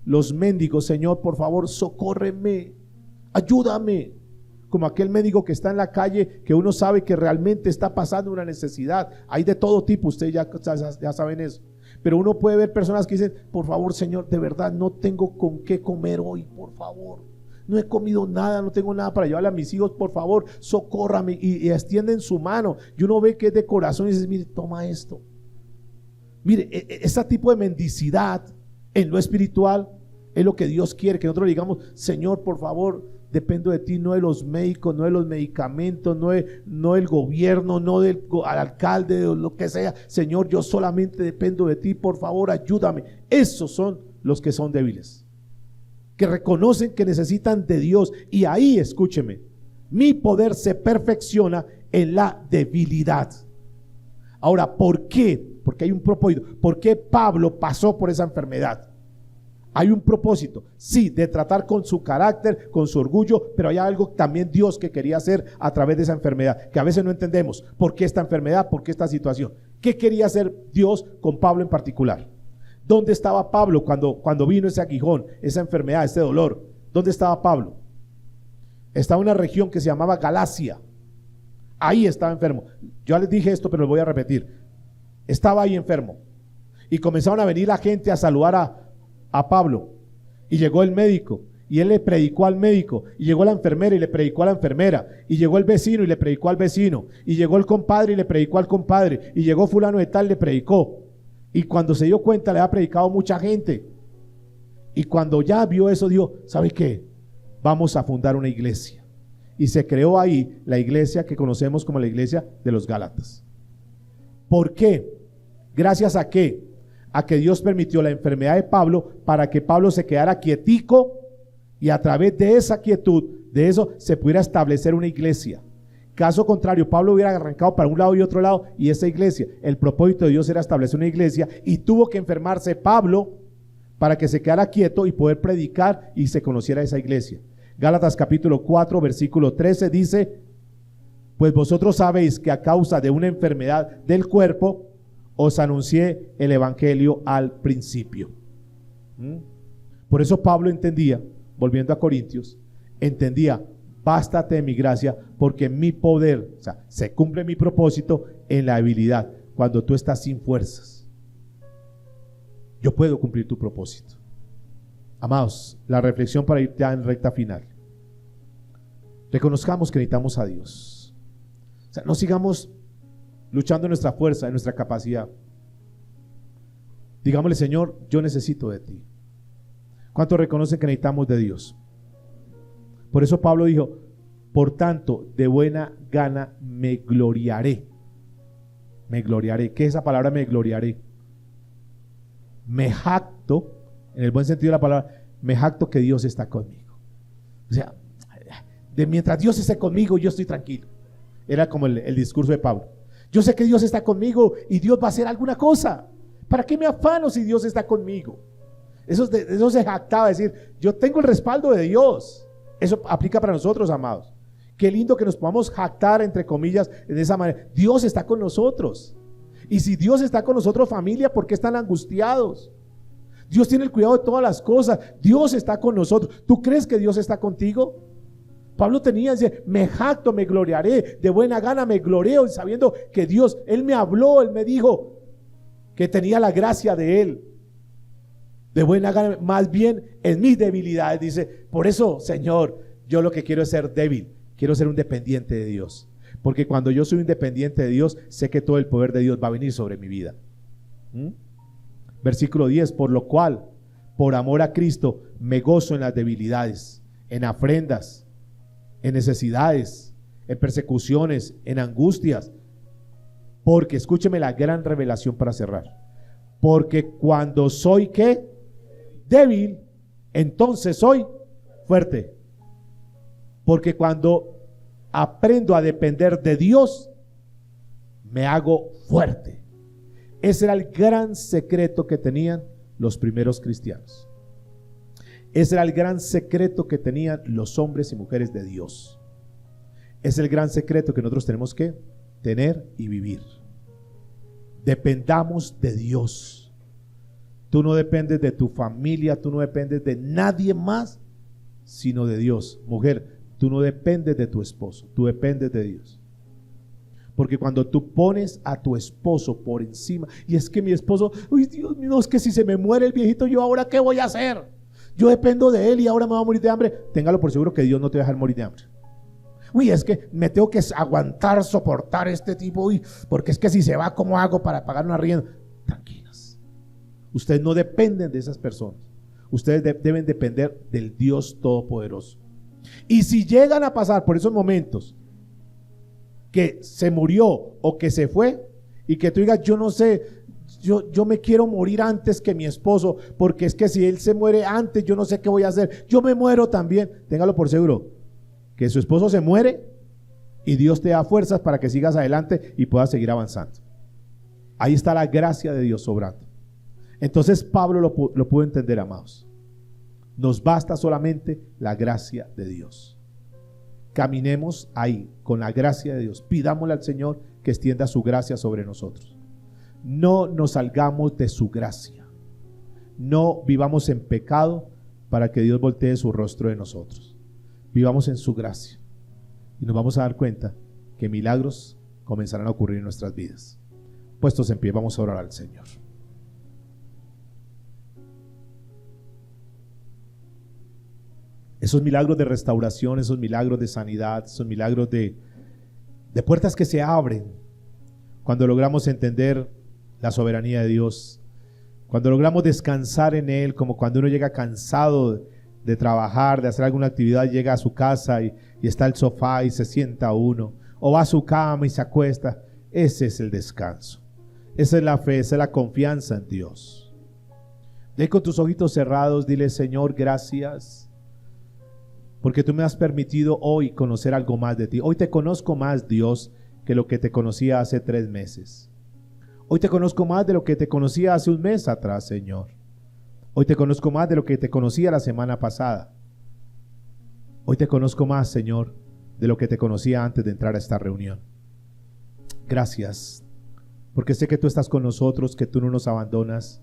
los mendigos. Señor, por favor, socórreme, ayúdame, como aquel mendigo que está en la calle, que uno sabe que realmente está pasando una necesidad. Hay de todo tipo, ustedes ya saben eso. Pero uno puede ver personas que dicen, por favor, Señor, de verdad no tengo con qué comer hoy, por favor, no he comido nada, no tengo nada para llevarle a mis hijos, por favor, socórrame, y extienden su mano, y uno ve que es de corazón y dice, mire, toma esto. Mire, ese tipo de mendicidad en lo espiritual es lo que Dios quiere, que nosotros digamos, Señor, por favor, dependo de ti, no de los médicos, no de los medicamentos, no del gobierno, no del alcalde, de lo que sea. Señor, yo solamente dependo de ti, por favor, ayúdame. Esos son los que son débiles, que reconocen que necesitan de Dios. Y ahí, escúcheme, mi poder se perfecciona en la debilidad. Ahora, ¿por qué? Porque hay un propósito. ¿Por qué Pablo pasó por esa enfermedad? Hay un propósito, sí, de tratar con su carácter, con su orgullo, pero hay algo también Dios que quería hacer a través de esa enfermedad, que a veces no entendemos. ¿Por qué esta enfermedad? ¿Por qué esta situación? ¿Qué quería hacer Dios con Pablo en particular? ¿Dónde estaba Pablo cuando vino ese aguijón, esa enfermedad, ese dolor? ¿Dónde estaba Pablo? Estaba en una región que se llamaba Galacia. Ahí estaba enfermo. Yo les dije esto, pero lo voy a repetir. Estaba ahí enfermo. Y comenzaron a venir la gente a saludar a Pablo, y llegó el médico y él le predicó al médico, y llegó la enfermera y le predicó a la enfermera, y llegó el vecino y le predicó al vecino, y llegó el compadre y le predicó al compadre, y llegó fulano de tal y le predicó, y cuando se dio cuenta le había predicado mucha gente, y cuando ya vio eso dijo, ¿sabe qué? Vamos a fundar una iglesia, y se creó ahí la iglesia que conocemos como la iglesia de los Gálatas. ¿Por qué? ¿Gracias a qué? A que Dios permitió la enfermedad de Pablo para que Pablo se quedara quietico, y a través de esa quietud, de eso se pudiera establecer una iglesia. Caso contrario, Pablo hubiera arrancado para un lado y otro lado, y esa iglesia, el propósito de Dios era establecer una iglesia, y tuvo que enfermarse Pablo para que se quedara quieto y poder predicar y se conociera esa iglesia. Gálatas capítulo 4 versículo 13 dice, Pues vosotros sabéis que a causa de una enfermedad del cuerpo os anuncié el evangelio al principio. Por eso Pablo entendía, volviendo a Corintios, entendía: bástate de mi gracia, porque mi poder, o sea, se cumple mi propósito en la debilidad. Cuando tú estás sin fuerzas, yo puedo cumplir tu propósito. Amados, la reflexión para ir ya en recta final. Reconozcamos que necesitamos a Dios. O sea, no sigamos luchando en nuestra fuerza, en nuestra capacidad. Digámosle: Señor, yo necesito de ti. ¿Cuántos reconocen que necesitamos de Dios? Por eso Pablo dijo: por tanto, de buena gana me gloriaré. Me gloriaré. ¿Qué es esa palabra me gloriaré? Me jacto, en el buen sentido de la palabra, me jacto que Dios está conmigo. O sea, mientras Dios esté conmigo, yo estoy tranquilo. Era como el discurso de Pablo. Yo sé que Dios está conmigo y Dios va a hacer alguna cosa. ¿Para qué me afano si Dios está conmigo? Eso se jactaba, decir: yo tengo el respaldo de Dios. Eso aplica para nosotros, amados. Qué lindo que nos podamos jactar, entre comillas, de esa manera. Dios está con nosotros. Y si Dios está con nosotros, familia, ¿por qué están angustiados? Dios tiene el cuidado de todas las cosas. Dios está con nosotros. ¿Tú crees que Dios está contigo? Pablo dice: me jacto, me gloriaré, de buena gana me gloreo, sabiendo que Dios, Él me habló, Él me dijo que tenía la gracia de Él. De buena gana, más bien en mis debilidades, dice. Por eso, Señor, yo lo que quiero es ser débil, quiero ser un dependiente de Dios, porque cuando yo soy un dependiente de Dios, sé que todo el poder de Dios va a venir sobre mi vida. Versículo 10: por lo cual, por amor a Cristo, me gozo en las debilidades, en afrentas, en necesidades, en persecuciones, en angustias, porque, escúcheme la gran revelación para cerrar, porque cuando soy, ¿qué? Débil, entonces soy fuerte. Porque cuando aprendo a depender de Dios, me hago fuerte. Ese era el gran secreto que tenían los primeros cristianos. Ese era el gran secreto que tenían los hombres y mujeres de Dios. Es el gran secreto que nosotros tenemos que tener y vivir. Dependamos de Dios. Tú no dependes de tu familia, tú no dependes de nadie más, sino de Dios. Mujer, tú no dependes de tu esposo, tú dependes de Dios. Porque cuando tú pones a tu esposo por encima, y es que mi esposo, uy, Dios mío, es que si se me muere el viejito, ¿yo ahora qué voy a hacer? Yo dependo de él y ahora me voy a morir de hambre. Téngalo por seguro que Dios no te va a dejar morir de hambre. Uy, es que me tengo que aguantar, soportar este tipo, uy, porque es que si se va, ¿cómo hago para pagar una arriendo? Tranquilas. Ustedes no dependen de esas personas. Ustedes deben depender del Dios Todopoderoso. Y si llegan a pasar por esos momentos que se murió o que se fue, y que tú digas: yo no sé, yo me quiero morir antes que mi esposo, porque es que si él se muere antes, yo no sé qué voy a hacer, yo me muero también. Téngalo por seguro que su esposo se muere y Dios te da fuerzas para que sigas adelante y puedas seguir avanzando. Ahí está la gracia de Dios sobrando. Entonces Pablo lo pudo entender, amados. Nos basta solamente la gracia de Dios. Caminemos ahí con la gracia de Dios. Pidámosle al Señor que extienda su gracia sobre nosotros. No nos salgamos de su gracia. No vivamos en pecado para que Dios voltee su rostro de nosotros. Vivamos en su gracia y nos vamos a dar cuenta que milagros comenzarán a ocurrir en nuestras vidas. Puestos en pie, vamos a orar al Señor. Esos milagros de restauración, esos milagros de sanidad, esos milagros de puertas que se abren cuando logramos entender la soberanía de Dios, cuando logramos descansar en Él, como cuando uno llega cansado de trabajar, de hacer alguna actividad, llega a su casa y está el sofá y se sienta uno, o va a su cama y se acuesta. Ese es el descanso, esa es la fe, esa es la confianza en Dios. De con tus ojitos cerrados, dile: Señor, gracias, porque tú me has permitido hoy conocer algo más de ti. Hoy te conozco más, Dios, que lo que te conocía hace 3 meses. Hoy te conozco más de lo que te conocía hace un mes atrás, Señor. Hoy te conozco más de lo que te conocía la semana pasada. Hoy te conozco más, Señor, de lo que te conocía antes de entrar a esta reunión. Gracias, porque sé que tú estás con nosotros, que tú no nos abandonas,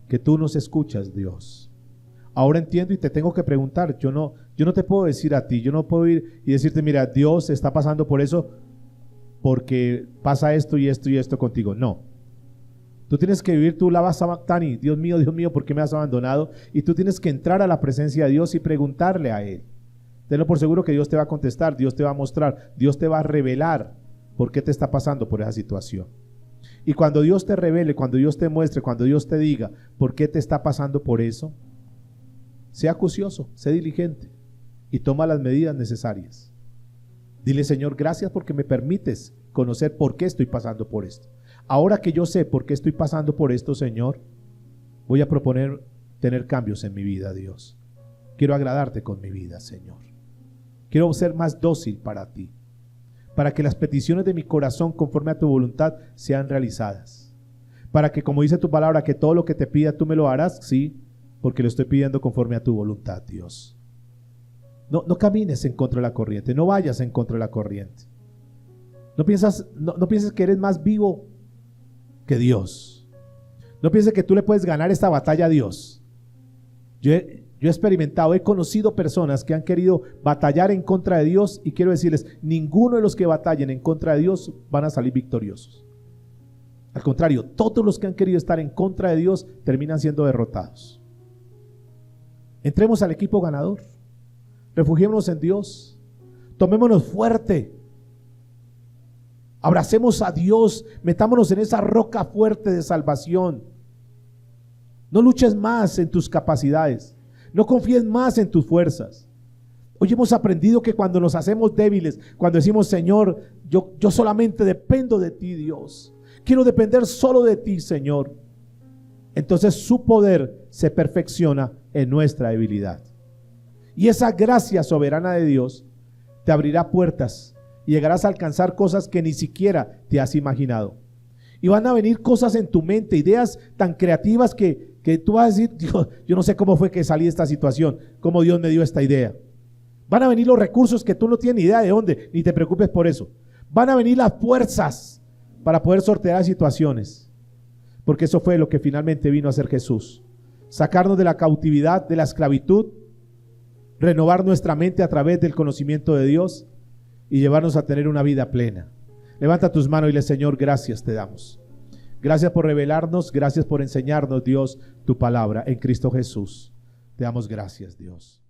que tú nos escuchas, Dios. Ahora entiendo y te tengo que preguntar, yo no te puedo decir a ti, yo no puedo ir y decirte, mira, Dios está pasando por eso porque pasa esto y esto y esto contigo. No. Tú tienes que vivir tu lava sabactani, Dios mío, ¿por qué me has abandonado? Y tú tienes que entrar a la presencia de Dios y preguntarle a Él. Tenlo por seguro que Dios te va a contestar, Dios te va a mostrar, Dios te va a revelar por qué te está pasando por esa situación. Y cuando Dios te revele, cuando Dios te muestre, cuando Dios te diga por qué te está pasando por eso, sea acucioso, sé diligente y toma las medidas necesarias. Dile, Señor, gracias porque me permites conocer por qué estoy pasando por esto. Ahora que yo sé por qué estoy pasando por esto, Señor, voy a proponer tener cambios en mi vida, Dios. Quiero agradarte con mi vida, Señor. Quiero ser más dócil para ti, para que las peticiones de mi corazón conforme a tu voluntad sean realizadas. Para que, como dice tu palabra, que todo lo que te pida tú me lo harás, sí, porque lo estoy pidiendo conforme a tu voluntad, Dios. No camines en contra de la corriente, no vayas en contra de la corriente. No pienses que eres más vivo que Dios. No pienses que tú le puedes ganar esta batalla a Dios. Yo he experimentado, he conocido personas que han querido batallar en contra de Dios y quiero decirles, ninguno de los que batallen en contra de Dios van a salir victoriosos. Al contrario, todos los que han querido estar en contra de Dios terminan siendo derrotados. Entremos al equipo ganador. Refugiémonos en Dios. Tomémonos fuerte. Abracemos a Dios. Metámonos en esa roca fuerte de salvación. No luches más en tus capacidades. No confíes más en tus fuerzas. Hoy hemos aprendido que cuando nos hacemos débiles, cuando decimos, Señor, yo solamente dependo de ti, Dios. Quiero depender solo de ti, Señor. Entonces su poder se perfecciona en nuestra debilidad. Y esa gracia soberana de Dios te abrirá puertas y llegarás a alcanzar cosas que ni siquiera te has imaginado. Y van a venir cosas en tu mente, ideas tan creativas que tú vas a decir, Dios, yo no sé cómo fue que salí de esta situación, cómo Dios me dio esta idea. Van a venir los recursos que tú no tienes ni idea de dónde, ni te preocupes por eso. Van a venir las fuerzas para poder sortear situaciones. Porque eso fue lo que finalmente vino a hacer Jesús. Sacarnos de la cautividad, de la esclavitud, renovar nuestra mente a través del conocimiento de Dios y llevarnos a tener una vida plena. Levanta tus manos y dile, Señor, gracias te damos. Gracias por revelarnos, gracias por enseñarnos, Dios, tu palabra en Cristo Jesús. Te damos gracias, Dios.